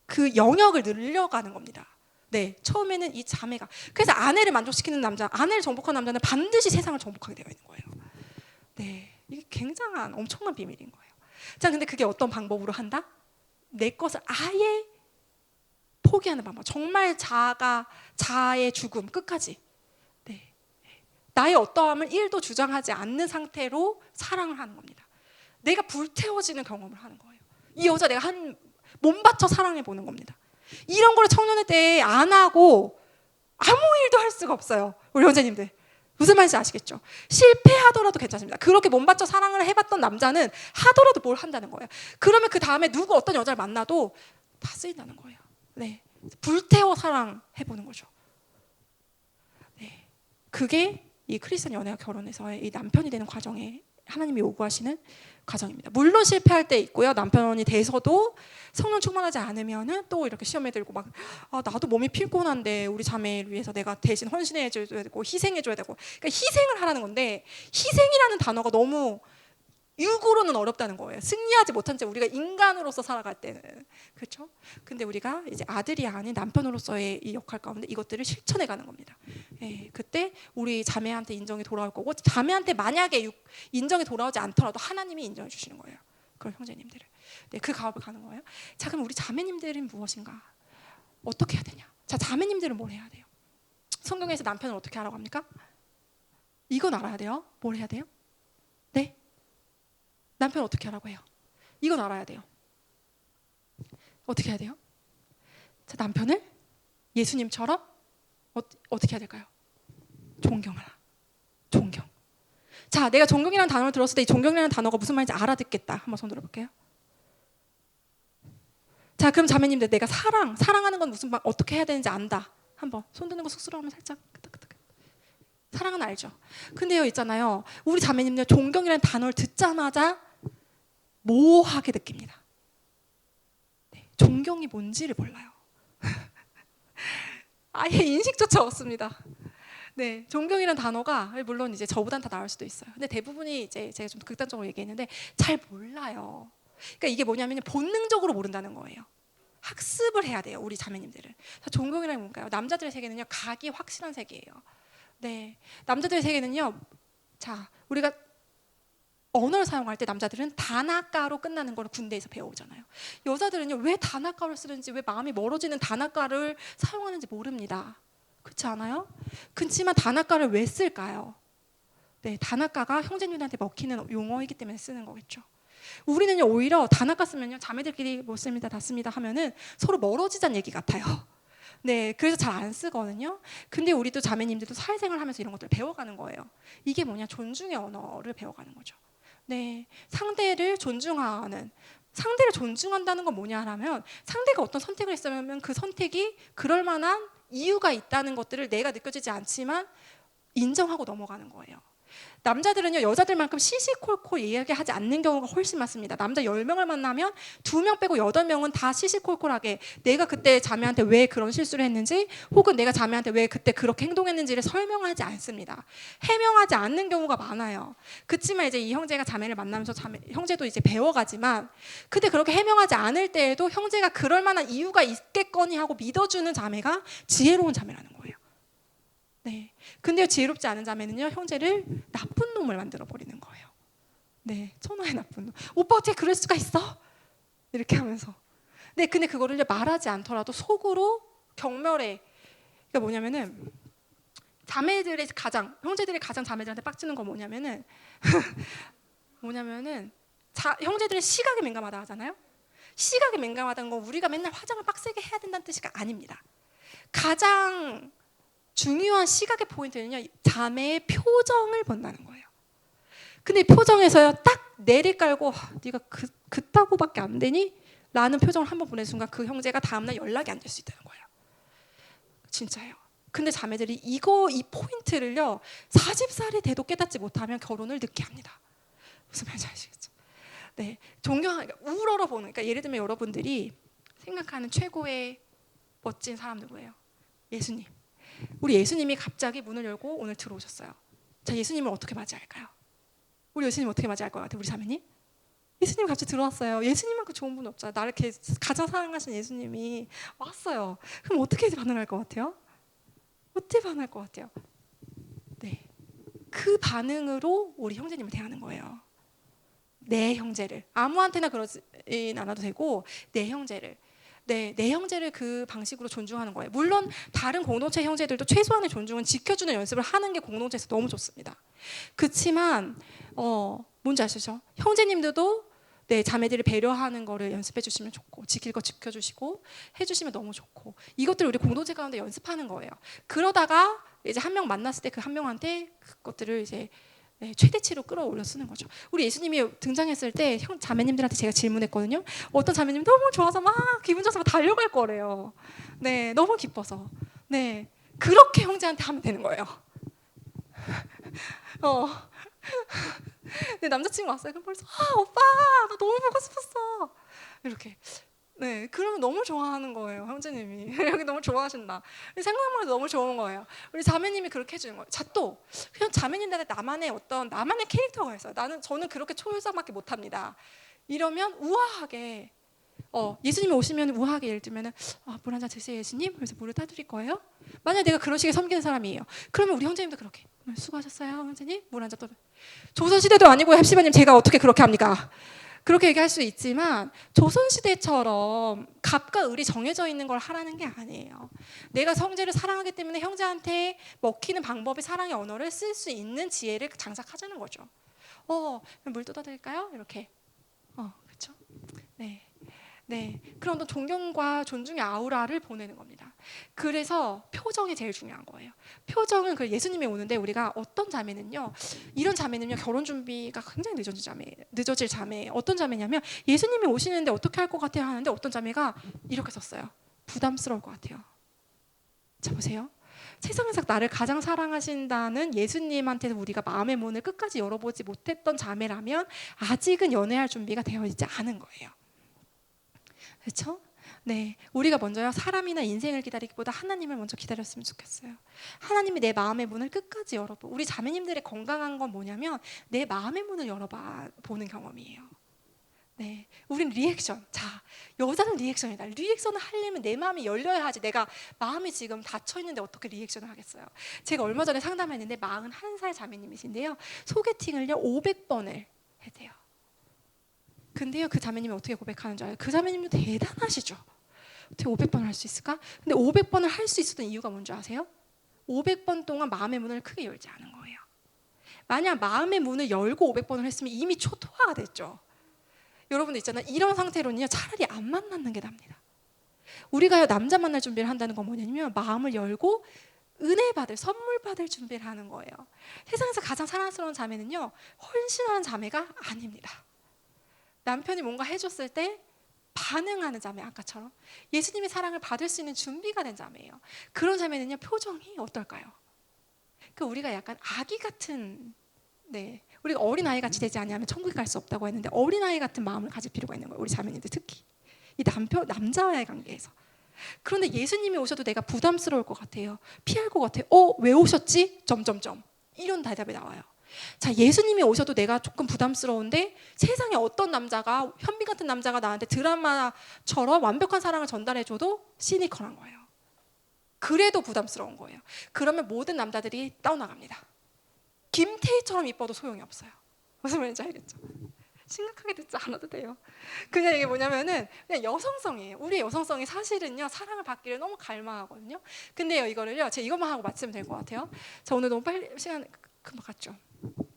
그 영역을 늘려가는 겁니다. 네, 처음에는 이 자매가. 그래서 아내를 만족시키는 남자, 아내를 정복하는 남자는 반드시 세상을 정복하게 되어 있는 거예요. 네, 이게 굉장한 엄청난 비밀인 거예요. 자, 근데 그게 어떤 방법으로 한다? 내 것을 아예 포기하는 방법. 정말 자아의 죽음 끝까지. 네, 나의 어떠함을 1도 주장하지 않는 상태로 사랑을 하는 겁니다. 내가 불태워지는 경험을 하는 거예요. 이 여자 내가 몸 바쳐 사랑해 보는 겁니다. 이런 걸 청년의 때에 안 하고 아무 일도 할 수가 없어요. 우리 형제님들. 무슨 말인지 아시겠죠? 실패하더라도 괜찮습니다. 그렇게 몸 바쳐 사랑을 해봤던 남자는 하더라도 뭘 한다는 거예요. 그러면 그 다음에 누구 어떤 여자를 만나도 다 쓰인다는 거예요. 네, 불태워 사랑해보는 거죠. 네, 그게 이 크리스천 연애와 결혼에서의 이 남편이 되는 과정에 하나님이 요구하시는 과정입니다. 물론 실패할 때 있고요. 남편이 돼서도 성령 충만하지 않으면은 또 이렇게 시험에 들고 막 나도 몸이 피곤한데 우리 자매를 위해서 내가 대신 헌신해줘야 되고 희생해줘야 되고, 그러니까 희생을 하라는 건데 희생이라는 단어가 너무 육으로는 어렵다는 거예요. 승리하지 못한 채 우리가 인간으로서 살아갈 때는, 그렇죠? 근데 우리가 이제 아들이 아닌 남편으로서의 이 역할 가운데 이것들을 실천해 가는 겁니다. 예, 그때 우리 자매한테 인정이 돌아올 거고, 자매한테 만약에 인정이 돌아오지 않더라도 하나님이 인정해 주시는 거예요. 그런 형제님들을. 네, 그 가업을 가는 거예요. 자, 그럼 우리 자매님들은 무엇인가? 어떻게 해야 되냐? 자, 자매님들은 뭘 해야 돼요? 성경에서 남편을 어떻게 하라고 합니까? 이건 알아야 돼요. 뭘 해야 돼요? 네? 남편 어떻게 하라고 해요? 이건 알아야 돼요. 어떻게 해야 돼요? 자, 남편을 예수님처럼 어떻게 해야 될까요? 존경하라. 존경. 자, 내가 존경이라는 단어를 들었을 때 이 존경이라는 단어가 무슨 말인지 알아듣겠다. 한번 손 들어볼게요. 자, 그럼 자매님들, 내가 사랑하는 건 무슨 말, 어떻게 해야 되는지 안다. 한번 손 드는 거 쑥스러우면 살짝 끄덕끄덕. 사랑은 알죠. 근데요, 있잖아요, 우리 자매님들 존경이라는 단어를 듣자마자 모호하게 느낍니다. 네, 존경이 뭔지를 몰라요. 아예 인식조차 없습니다. 네, 존경이라는 단어가 물론 이제 저보단 다 나을 수도 있어요. 근데 대부분이 이제 제가 좀 극단적으로 얘기했는데 잘 몰라요. 그러니까 이게 뭐냐면 본능적으로 모른다는 거예요. 학습을 해야 돼요, 우리 자매님들은. 존경이란 뭔가요? 남자들의 세계는요, 각이 확실한 세계예요. 네, 남자들의 세계는요, 자, 우리가 언어를 사용할 때 남자들은 단아가로 끝나는 걸 군대에서 배워오잖아요. 여자들은요, 왜 단아가를 쓰는지, 왜 마음이 멀어지는 단아가를 사용하는지 모릅니다. 그렇지 않아요? 그렇지만 단아가를 왜 쓸까요? 네, 단아가가 형제님들한테 먹히는 용어이기 때문에 쓰는 거겠죠. 우리는요, 오히려 단아가 쓰면요, 자매들끼리 못 씁니다, 다 씁니다 하면은 서로 멀어지자는 얘기 같아요. 네, 그래서 잘 안 쓰거든요. 근데 우리도 자매님들도 사회생활 하면서 이런 것들을 배워가는 거예요. 이게 뭐냐, 존중의 언어를 배워가는 거죠. 네, 상대를 존중한다는 건 뭐냐 하면, 상대가 어떤 선택을 했으면 그 선택이 그럴 만한 이유가 있다는 것들을 내가 느껴지지 않지만 인정하고 넘어가는 거예요. 남자들은요, 여자들만큼 시시콜콜 이야기하지 않는 경우가 훨씬 많습니다. 남자 10명을 만나면 2명 빼고 8명은 다 시시콜콜하게 내가 그때 자매한테 왜 그런 실수를 했는지, 혹은 내가 자매한테 왜 그때 그렇게 행동했는지를 설명하지 않습니다. 해명하지 않는 경우가 많아요. 그치만 이제 이 형제가 자매를 만나면서 형제도 이제 배워가지만, 근데 그렇게 해명하지 않을 때에도 형제가 그럴 만한 이유가 있겠거니 하고 믿어주는 자매가 지혜로운 자매라는 거예요. 네. 근데 지혜롭지 않은 자매는요, 형제를 나쁜 놈을 만들어 버리는 거예요. 네, 천하의 나쁜 놈. 오빠 어떻게 그럴 수가 있어? 이렇게 하면서. 네, 근데 그거를 말하지 않더라도 속으로 경멸해. 그러니까 뭐냐면은, 형제들이 가장 자매들한테 빡치는 건 뭐냐면은 형제들은 시각에 민감하다 하잖아요. 시각에 민감하다는 건 우리가 맨날 화장을 빡세게 해야 된다는 뜻이 아닙니다. 가장 중요한 시각의 포인트는요, 자매의 표정을 본다는 거예요. 근데 표정에서요, 딱 내리 깔고 네가 그따구밖에 안 되니? 라는 표정을 한번 보낸 순간 그 형제가 다음날 연락이 안 될 수 있다는 거예요. 진짜예요. 근데 자매들이 이 포인트를요, 40살이 돼도 깨닫지 못하면 결혼을 늦게 합니다. 무슨 말인지 아시겠죠? 네, 존경하니까 우러러 보는. 그러니까 예를 들면 여러분들이 생각하는 최고의 멋진 사람 누구예요? 예수님. 우리 예수님이 갑자기 문을 열고 오늘 들어오셨어요. 자, 예수님을 어떻게 맞이할까요? 우리 예수님 어떻게 맞이할 것 같아요, 우리 자매님? 예수님 갑자기 들어왔어요. 예수님만큼 좋은 분 없잖아요. 나를 가장 사랑하신 예수님이 왔어요. 그럼 어떻게 반응할 것 같아요? 어떻게 반응할 것 같아요? 네, 그 반응으로 우리 형제님을 대하는 거예요. 내 형제를, 아무한테나 그러진 않아도 되고 내 형제를. 네, 내 형제를 그 방식으로 존중하는 거예요. 물론 다른 공동체 형제들도 최소한의 존중은 지켜주는 연습을 하는 게 공동체에서 너무 좋습니다. 그렇지만 뭔지 아시죠? 형제님들도 네, 자매들을 배려하는 거를 연습해 주시면 좋고, 지킬 거 지켜주시고 해주시면 너무 좋고, 이것들을 우리 공동체 가운데 연습하는 거예요. 그러다가 이제 한 명 만났을 때 그 한 명한테 그것들을 이제 네, 최대치로 끌어올려 쓰는 거죠. 우리 예수님이 등장했을 때 자매님들한테 제가 질문했거든요. 어떤 자매님이 너무 좋아서 막 기분 좋아서 막 달려갈 거래요. 네, 너무 기뻐서. 네, 그렇게 형제한테 하면 되는 거예요. 네, 남자친구 왔어요. 그럼 벌써 오빠 나 너무 보고 싶었어. 이렇게. 네, 그러면 너무 좋아하는 거예요, 형제님이. 여기 너무 좋아하신다. 생각만 해도 너무 좋은 거예요. 우리 자매님이 그렇게 해주는 거예요. 또 그냥 자매님들한테 나만의 캐릭터가 있어요. 저는 그렇게 초월사밖에 못합니다. 이러면 우아하게 예수님이 오시면 우아하게 예를 들면 물 한 잔 드세요 예수님. 그래서 물을 따드릴 거예요. 만약 내가 그런 식의 섬기는 사람이에요. 그러면 우리 형제님도 그렇게 수고하셨어요 형제님. 물 한 잔 또. 조선시대도 아니고 헵시바님 제가 어떻게 그렇게 합니까? 그렇게 얘기할 수 있지만 조선시대처럼 갑과 을이 정해져 있는 걸 하라는 게 아니에요. 내가 형제를 사랑하기 때문에 형제한테 먹히는 방법의 사랑의 언어를 쓸 수 있는 지혜를 장착하자는 거죠. 물 쏟아드릴까요? 이렇게. 그렇죠? 네. 네, 그런 어떤 존경과 존중의 아우라를 보내는 겁니다. 그래서 표정이 제일 중요한 거예요. 표정은 그 예수님이 오는데 우리가 어떤 자매는요, 이런 자매는요 결혼 준비가 굉장히 늦어질 자매. 어떤 자매냐면 예수님이 오시는데 어떻게 할 것 같아요 하는데 어떤 자매가 이렇게 썼어요. 부담스러울 것 같아요. 자 보세요. 세상에서 나를 가장 사랑하신다는 예수님한테서 우리가 마음의 문을 끝까지 열어보지 못했던 자매라면 아직은 연애할 준비가 되어 있지 않은 거예요. 그렇죠? 네, 우리가 먼저요 사람이나 인생을 기다리기보다 하나님을 먼저 기다렸으면 좋겠어요. 하나님이 내 마음의 문을 끝까지 열어보. 우리 자매님들의 건강한 건 뭐냐면 내 마음의 문을 열어보는 경험이에요. 네, 우린 리액션. 자, 여자는 리액션이다. 리액션을 하려면 내 마음이 열려야 하지. 내가 마음이 지금 닫혀 있는데 어떻게 리액션을 하겠어요? 제가 얼마 전에 상담했는데 41살 자매님이신데요. 소개팅을요 500번을 해야 돼요. 근데요, 그 자매님이 어떻게 고백하는 줄 알아요? 그 자매님도 대단하시죠. 어떻게 500번을 할 수 있을까? 근데 500번을 할 수 있었던 이유가 뭔지 아세요? 500번 동안 마음의 문을 크게 열지 않은 거예요. 만약 마음의 문을 열고 500번을 했으면 이미 초토화가 됐죠. 여러분들 있잖아요. 이런 상태로는요, 차라리 안 만나는 게 납니다. 우리가 남자 만날 준비를 한다는 건 뭐냐면 마음을 열고 은혜 받을, 선물 받을 준비를 하는 거예요. 세상에서 가장 사랑스러운 자매는요, 헌신하는 자매가 아닙니다. 남편이 뭔가 해줬을 때 반응하는 자매, 아까처럼 예수님의 사랑을 받을 수 있는 준비가 된 자매예요. 그런 자매는요, 표정이 어떨까요? 그 우리가 약간 아기 같은, 네, 우리가 어린 아이 같이 되지 않으면 천국에 갈 수 없다고 했는데 어린 아이 같은 마음을 가질 필요가 있는 거예요. 우리 자매님들 특히 이 남자와의 관계에서. 그런데 예수님이 오셔도 내가 부담스러울 것 같아요. 피할 것 같아요. 왜 오셨지? 점점점 이런 대답이 나와요. 자, 예수님이 오셔도 내가 조금 부담스러운데 세상에 어떤 남자가, 현빈 같은 남자가 나한테 드라마처럼 완벽한 사랑을 전달해줘도 시니컬한 거예요. 그래도 부담스러운 거예요. 그러면 모든 남자들이 떠나갑니다. 김태희처럼 이뻐도 소용이 없어요. 무슨 말인지 알겠죠? 심각하게 듣지 않아도 돼요. 그냥 이게 뭐냐면은 그냥 여성성이에요. 우리 여성성이 사실은요, 사랑을 받기를 너무 갈망하거든요. 근데요, 이거를요, 제가 이것만 하고 마치면 될 것 같아요. 자, 오늘 너무 빨리 시간 금방 갔죠.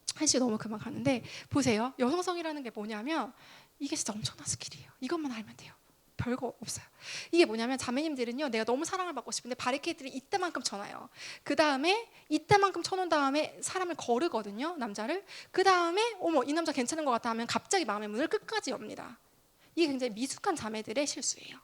1시 너무 금방 가는데 보세요. 여성성이라는 게 뭐냐면 이게 진짜 엄청난 스킬이에요. 이것만 알면 돼요. 별거 없어요. 이게 뭐냐면 자매님들은요, 내가 너무 사랑을 받고 싶은데 바리케이트를 이때만큼 쳐놔요. 그 다음에 이때만큼 쳐놓은 다음에 사람을 거르거든요, 남자를. 그 다음에 어머, 이 남자 괜찮은 것 같아 하면 갑자기 마음의 문을 끝까지 엽니다. 이게 굉장히 미숙한 자매들의 실수예요.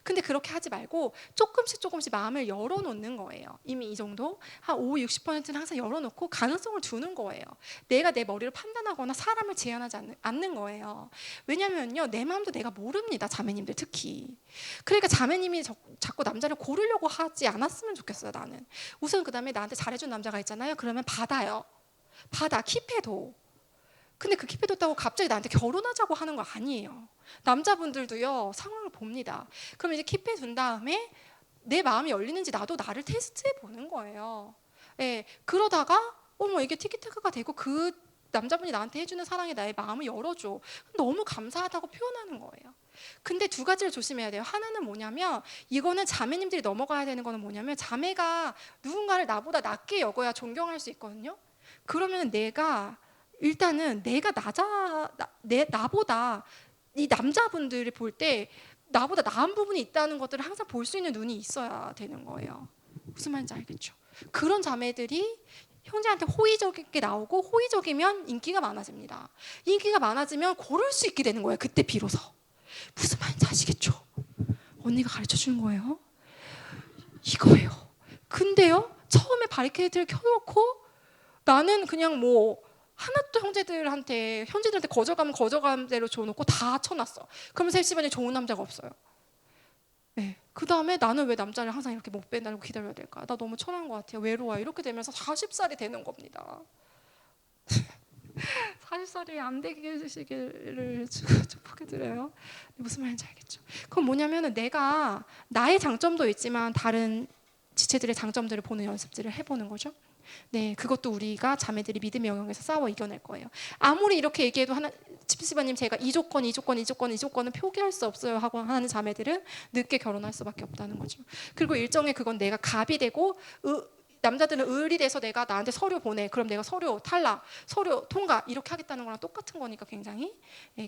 근데 그렇게 하지 말고 조금씩 마음을 열어놓는 거예요. 이미 이 정도 한 50, 60%는 항상 열어놓고 가능성을 두는 거예요. 내가 내 머리로 판단하거나 사람을 제한하지 않는 거예요. 왜냐면요, 내 마음도 내가 모릅니다. 자매님들 특히. 그러니까 자매님이 자꾸 남자를 고르려고 하지 않았으면 좋겠어요. 나는 우선 그 다음에 나한테 잘해준 남자가 있잖아요. 그러면 받아 킵해도. 근데 그 킵해뒀다고 갑자기 나한테 결혼하자고 하는 거 아니에요. 남자분들도요, 상황을 봅니다. 그럼 이제 킵해둔 다음에 내 마음이 열리는지 나도 나를 테스트해 보는 거예요. 예, 그러다가 어머, 이게 티키타카가 되고 그 남자분이 나한테 해주는 사랑에 나의 마음을 열어줘. 너무 감사하다고 표현하는 거예요. 근데 두 가지를 조심해야 돼요. 하나는 뭐냐면, 이거는 자매님들이 넘어가야 되는 거는 뭐냐면, 자매가 누군가를 나보다 낮게 여겨야 존경할 수 있거든요. 그러면 일단은 내가 나보다 이 남자분들이 볼 때 나보다 나은 부분이 있다는 것들을 항상 볼 수 있는 눈이 있어야 되는 거예요. 무슨 말인지 알겠죠? 그런 자매들이 형제한테 호의적이게 나오고, 호의적이면 인기가 많아집니다. 인기가 많아지면 고를 수 있게 되는 거예요. 그때 비로소. 무슨 말인지 아시겠죠? 언니가 가르쳐 주는 거예요. 이거예요. 근데요, 처음에 바리케이드를 켜놓고 나는 그냥 뭐 하나도 형제들한테 거저가면 거저감대로 줘놓고 다 쳐놨어. 그러면 새 집안에 좋은 남자가 없어요. 네. 그 다음에 나는 왜 남자를 항상 이렇게 못 빼달고 기다려야 될까? 나 너무 천한 것 같아요. 외로워요. 이렇게 되면서 40살이 되는 겁니다. 40살이 안 되시기를 축복해드려요. 무슨 말인지 알겠죠? 그건 뭐냐면은 내가 나의 장점도 있지만 다른 지체들의 장점들을 보는 연습들을 해보는 거죠. 네, 그것도 우리가 자매들이 믿음의 영역에서 싸워 이겨낼 거예요. 아무리 이렇게 얘기해도 집시바님 제가 이 조건은 표기할 수 없어요 하고 하는 자매들은 늦게 결혼할 수밖에 없다는 거죠. 그리고 일정에 그건 내가 갑이 되고 남자들은 을이 돼서 내가 나한테 서류 보내. 그럼 내가 서류 탈락, 서류 통과 이렇게 하겠다는 거랑 똑같은 거니까 굉장히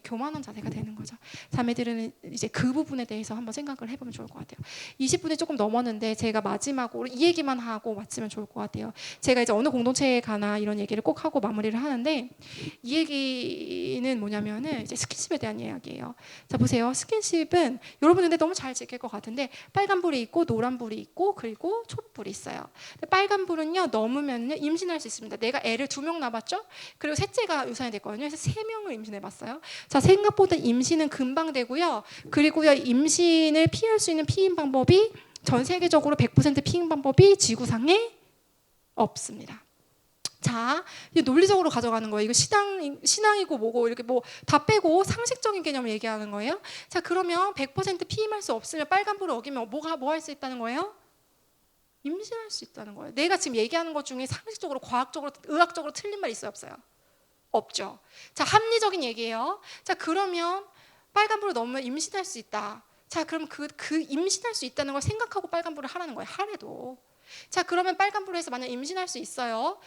교만한 자세가 되는 거죠. 자매들은 이제 그 부분에 대해서 한번 생각을 해보면 좋을 것 같아요. 20분이 조금 넘었는데 제가 마지막으로 이 얘기만 하고 마치면 좋을 것 같아요. 제가 이제 어느 공동체에 가나 이런 얘기를 꼭 하고 마무리를 하는데, 이 얘기는 뭐냐면은 이제 스킨십에 대한 이야기예요. 자, 보세요. 스킨십은 여러분 근데 너무 잘 지킬 것 같은데 빨간 불이 있고 노란 불이 있고 그리고 촛불이 있어요. 빨간 불은요, 넘으면 임신할 수 있습니다. 내가 애를 2명 낳았죠? 그리고 셋째가 유산이 됐거든요. 그래서 3명을 임신해봤어요. 자, 생각보다 임신은 금방 되고요. 그리고요, 임신을 피할 수 있는 피임 방법이 전 세계적으로 100% 피임 방법이 지구상에 없습니다. 자, 논리적으로 가져가는 거예요. 이거 신앙이고 뭐고 이렇게 뭐 다 빼고 상식적인 개념을 얘기하는 거예요. 자, 그러면 100% 피임할 수 없으면 빨간불을 어기면 뭐 할 수 있다는 거예요? 임신할 수 있다는 거예요. 내가 지금 얘기하는 것 중에 상식적으로, 과학적으로, 의학적으로 틀린 말 있어요, 없어요? 없죠. 자, 합리적인 얘기예요. 자, 그러면 빨간불을 넘으면 임신할 수 있다. 자, 그럼 그 임신할 수 있다는 걸 생각하고 빨간불을 하라는 거예요. 하래도. 자, 그러면 빨간불을 해서 만약 임신할 수 있어요.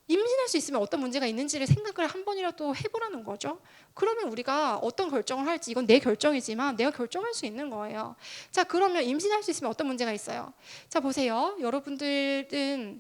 임신할 수 있으면 어떤 문제가 있는지를 생각을 한 번이라도 해보라는 거죠. 그러면 우리가 어떤 결정을 할지, 이건 내 결정이지만 내가 결정할 수 있는 거예요. 자, 그러면 임신할 수 있으면 어떤 문제가 있어요? 자, 보세요. 여러분들은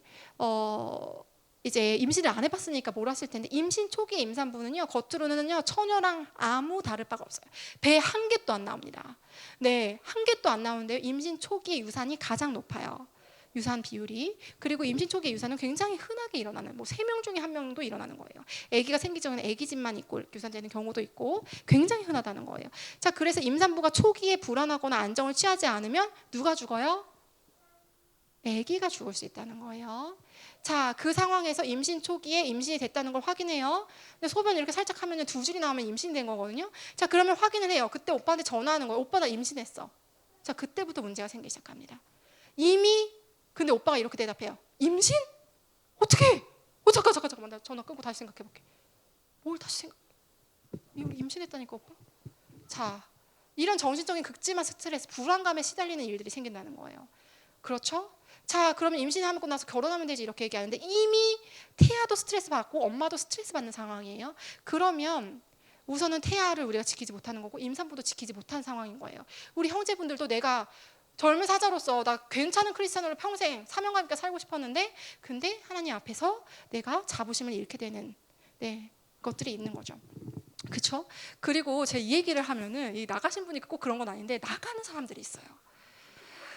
이제 임신을 안 해봤으니까 몰랐을 텐데, 임신 초기의 임산부는요, 겉으로는요 처녀랑 아무 다를 바가 없어요. 배 한 개도 안 나옵니다. 네, 한 개도 안 나오는데요, 임신 초기의 유산이 가장 높아요. 유산 비율이. 그리고 임신 초기 유산은 굉장히 흔하게 일어나는, 뭐 3명 중에 1명도 일어나는 거예요. 아기가 생기기 전에 아기집만 있고 유산되는 경우도 있고 굉장히 흔하다는 거예요. 자, 그래서 임산부가 초기에 불안하거나 안정을 취하지 않으면 누가 죽어요? 아기가 죽을 수 있다는 거예요. 자, 그 상황에서 임신 초기에 임신이 됐다는 걸 확인해요. 근데 소변 이렇게 살짝 하면 2줄이 나오면 임신된 거거든요. 자, 그러면 확인을 해요. 그때 오빠한테 전화하는 거예요. 오빠 나 임신했어. 자, 그때부터 문제가 생기기 시작합니다. 이미. 근데 오빠가 이렇게 대답해요. 임신? 어떻게? 잠깐만. 나 전화 끊고 다시 생각해볼게. 뭘 다시 생각? 우리 임신했다니까 오빠? 자, 이런 정신적인 극심한 스트레스, 불안감에 시달리는 일들이 생긴다는 거예요. 그렇죠? 자, 그러면 임신하고 나서 결혼하면 되지 이렇게 얘기하는데 이미 태아도 스트레스 받고 엄마도 스트레스 받는 상황이에요. 그러면 우선은 태아를 우리가 지키지 못하는 거고 임산부도 지키지 못한 상황인 거예요. 우리 형제분들도 내가 젊은 사자로서 나 괜찮은 크리스찬으로 평생 사명감 있게 살고 싶었는데, 근데 하나님 앞에서 내가 자부심을 잃게 되는 것들이 있는 거죠. 그렇죠? 그리고 제가 이 얘기를 하면은 이 나가신 분이 꼭 그런 건 아닌데 나가는 사람들이 있어요.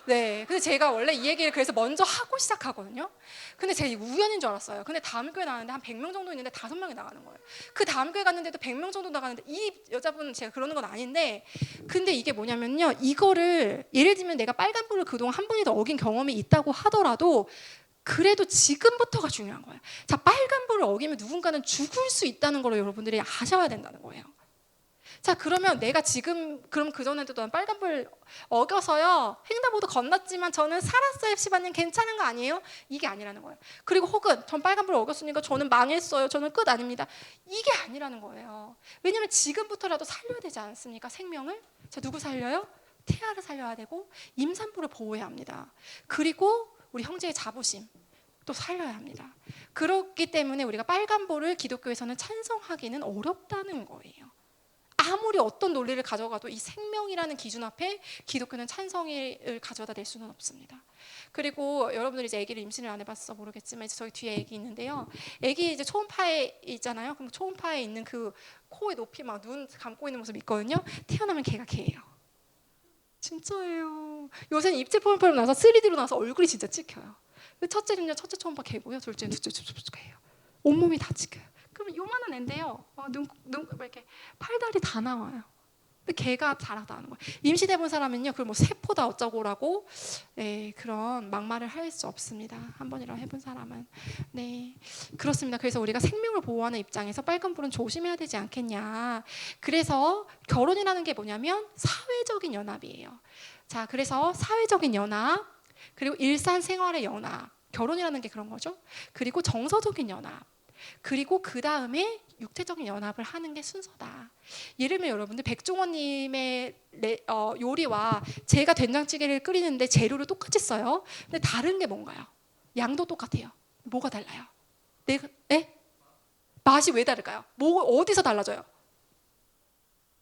네, 근데 제가 원래 이 얘기를 그래서 먼저 하고 시작하거든요. 근데 제가 우연인 줄 알았어요. 근데 다음 교회 나가는데 한 100명 정도 있는데 5명이 나가는 거예요. 그 다음 교회 갔는데도 100명 정도 나가는데 이 여자분 제가 그러는 건 아닌데, 근데 이게 뭐냐면요, 이거를 예를 들면 내가 빨간불을 그동안 한 번이라도 어긴 경험이 있다고 하더라도 그래도 지금부터가 중요한 거예요. 자, 빨간불을 어기면 누군가는 죽을 수 있다는 걸 여러분들이 아셔야 된다는 거예요. 자, 그러면 내가 지금 그럼 그전에도 난 빨간불 어겨서요 횡단보도 건넜지만 저는 살았어요 시바님 괜찮은 거 아니에요? 이게 아니라는 거예요. 그리고 혹은 전 빨간불 어겼으니까 저는 망했어요, 저는 끝 아닙니다, 이게 아니라는 거예요. 왜냐하면 지금부터라도 살려야 되지 않습니까? 생명을. 자, 누구 살려요? 태아를 살려야 되고 임산부를 보호해야 합니다. 그리고 우리 형제의 자부심 또 살려야 합니다. 그렇기 때문에 우리가 빨간불을 기독교에서는 찬성하기는 어렵다는 거예요. 아무리 어떤 논리를 가져가도 이 생명이라는 기준 앞에 기독교는 찬성을 가져다 낼 수는 없습니다. 그리고 여러분들이 이제 아기를 임신을 안 해봤어 모르겠지만 이제 저희 뒤에 아기 있는데요. 아기 이제 초음파에 있잖아요. 그럼 초음파에 있는 그 코의 높이 막 눈 감고 있는 모습 있거든요. 태어나면 걔가 걔예요. 진짜예요. 요새는 입체 초음파로 나서 3D로 나서 얼굴이 진짜 찍혀요. 첫째는요, 첫째 초음파 걔고요. 둘째는 둘째 초음파 걔예요. 온몸이 다 찍혀요. 그럼 요만한 앤데요, 눈 이렇게 팔다리 다 나와요. 근데 걔가 자라다는 거예요. 임신해본 사람은요, 그걸 뭐 세포다 어쩌고라고 그런 막말을 할 수 없습니다. 한 번이라도 해본 사람은. 네, 그렇습니다. 그래서 우리가 생명을 보호하는 입장에서 빨간불은 조심해야 되지 않겠냐. 그래서 결혼이라는 게 뭐냐면 사회적인 연합이에요. 자, 그래서 사회적인 연합, 그리고 일상생활의 연합, 결혼이라는 게 그런 거죠. 그리고 정서적인 연합, 그리고 그 다음에 육체적인 연합을 하는 게 순서다. 예를 들면 여러분들 백종원님의 요리와 제가 된장찌개를 끓이는데 재료를 똑같이 써요. 근데 다른 게 뭔가요? 양도 똑같아요. 뭐가 달라요? 맛이 왜 다를까요? 어디서 달라져요?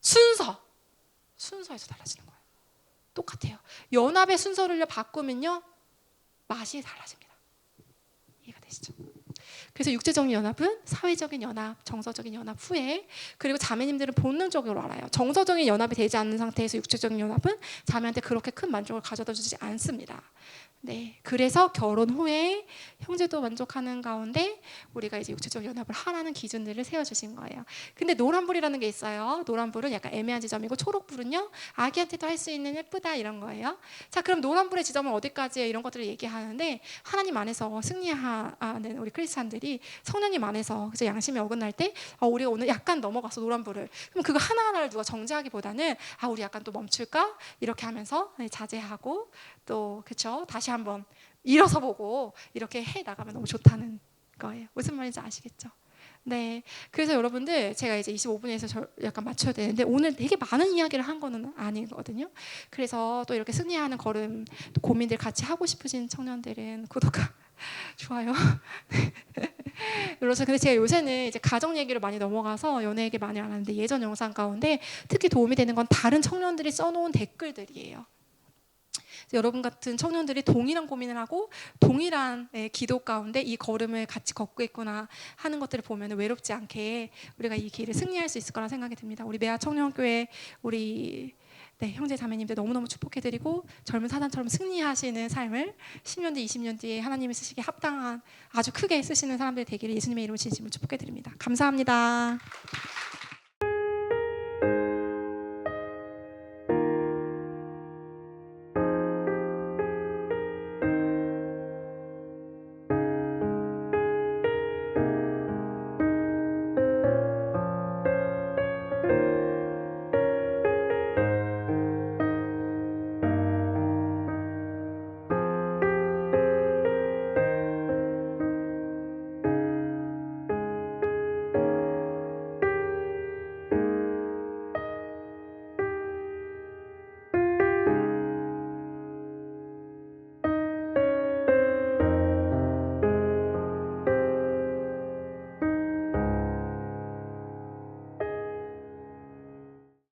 순서에서 달라지는 거예요. 똑같아요. 연합의 순서를 바꾸면요 맛이 달라집니다. 이해가 되시죠? 그래서 육체적인 연합은 사회적인 연합, 정서적인 연합 후에, 그리고 자매님들은 본능적으로 알아요. 정서적인 연합이 되지 않는 상태에서 육체적인 연합은 자매한테 그렇게 큰 만족을 가져다 주지 않습니다. 네, 그래서 결혼 후에 형제도 만족하는 가운데 우리가 이제 육체적 연합을 하라는 기준들을 세워주신 거예요. 근데 노란불이라는 게 있어요. 노란불은 약간 애매한 지점이고 초록불은요 아기한테도 할 수 있는 예쁘다 이런 거예요. 자, 그럼 노란불의 지점은 어디까지예요? 이런 것들을 얘기하는데, 하나님 안에서 승리하는 우리 크리스찬들이 성령님 안에서 그래서 양심이 어긋날 때 우리가 오늘 약간 넘어가서 노란불을, 그럼 그거 하나하나를 누가 정지하기보다는 우리 약간 또 멈출까 이렇게 하면서 자제하고 또 그렇죠, 다시 한번 일어서 보고 이렇게 해 나가면 너무 좋다는 거예요. 무슨 말인지 아시겠죠? 네, 그래서 여러분들 제가 이제 25분에서 약간 맞춰야 되는데 오늘 되게 많은 이야기를 한 거는 아니거든요. 그래서 또 이렇게 승리하는 걸음 또 고민들 같이 하고 싶으신 청년들은 구독과 좋아요. 그래서 근데 제가 요새는 이제 가정 얘기로 많이 넘어가서 연애 얘기 많이 안 하는데 예전 영상 가운데 특히 도움이 되는 건 다른 청년들이 써놓은 댓글들이에요. 여러분 같은 청년들이 동일한 고민을 하고 동일한 기도 가운데 이 걸음을 같이 걷고 있구나 하는 것들을 보면 외롭지 않게 우리가 이 길을 승리할 수 있을 거라 생각이 듭니다. 우리 매화 청년교회 우리 형제 자매님들 너무너무 축복해드리고 젊은 사단처럼 승리하시는 삶을 10년 뒤 20년 뒤에 하나님이 쓰시기에 합당한 아주 크게 쓰시는 사람들이 되기를 예수님의 이름으로 진심으로 축복해드립니다. 감사합니다.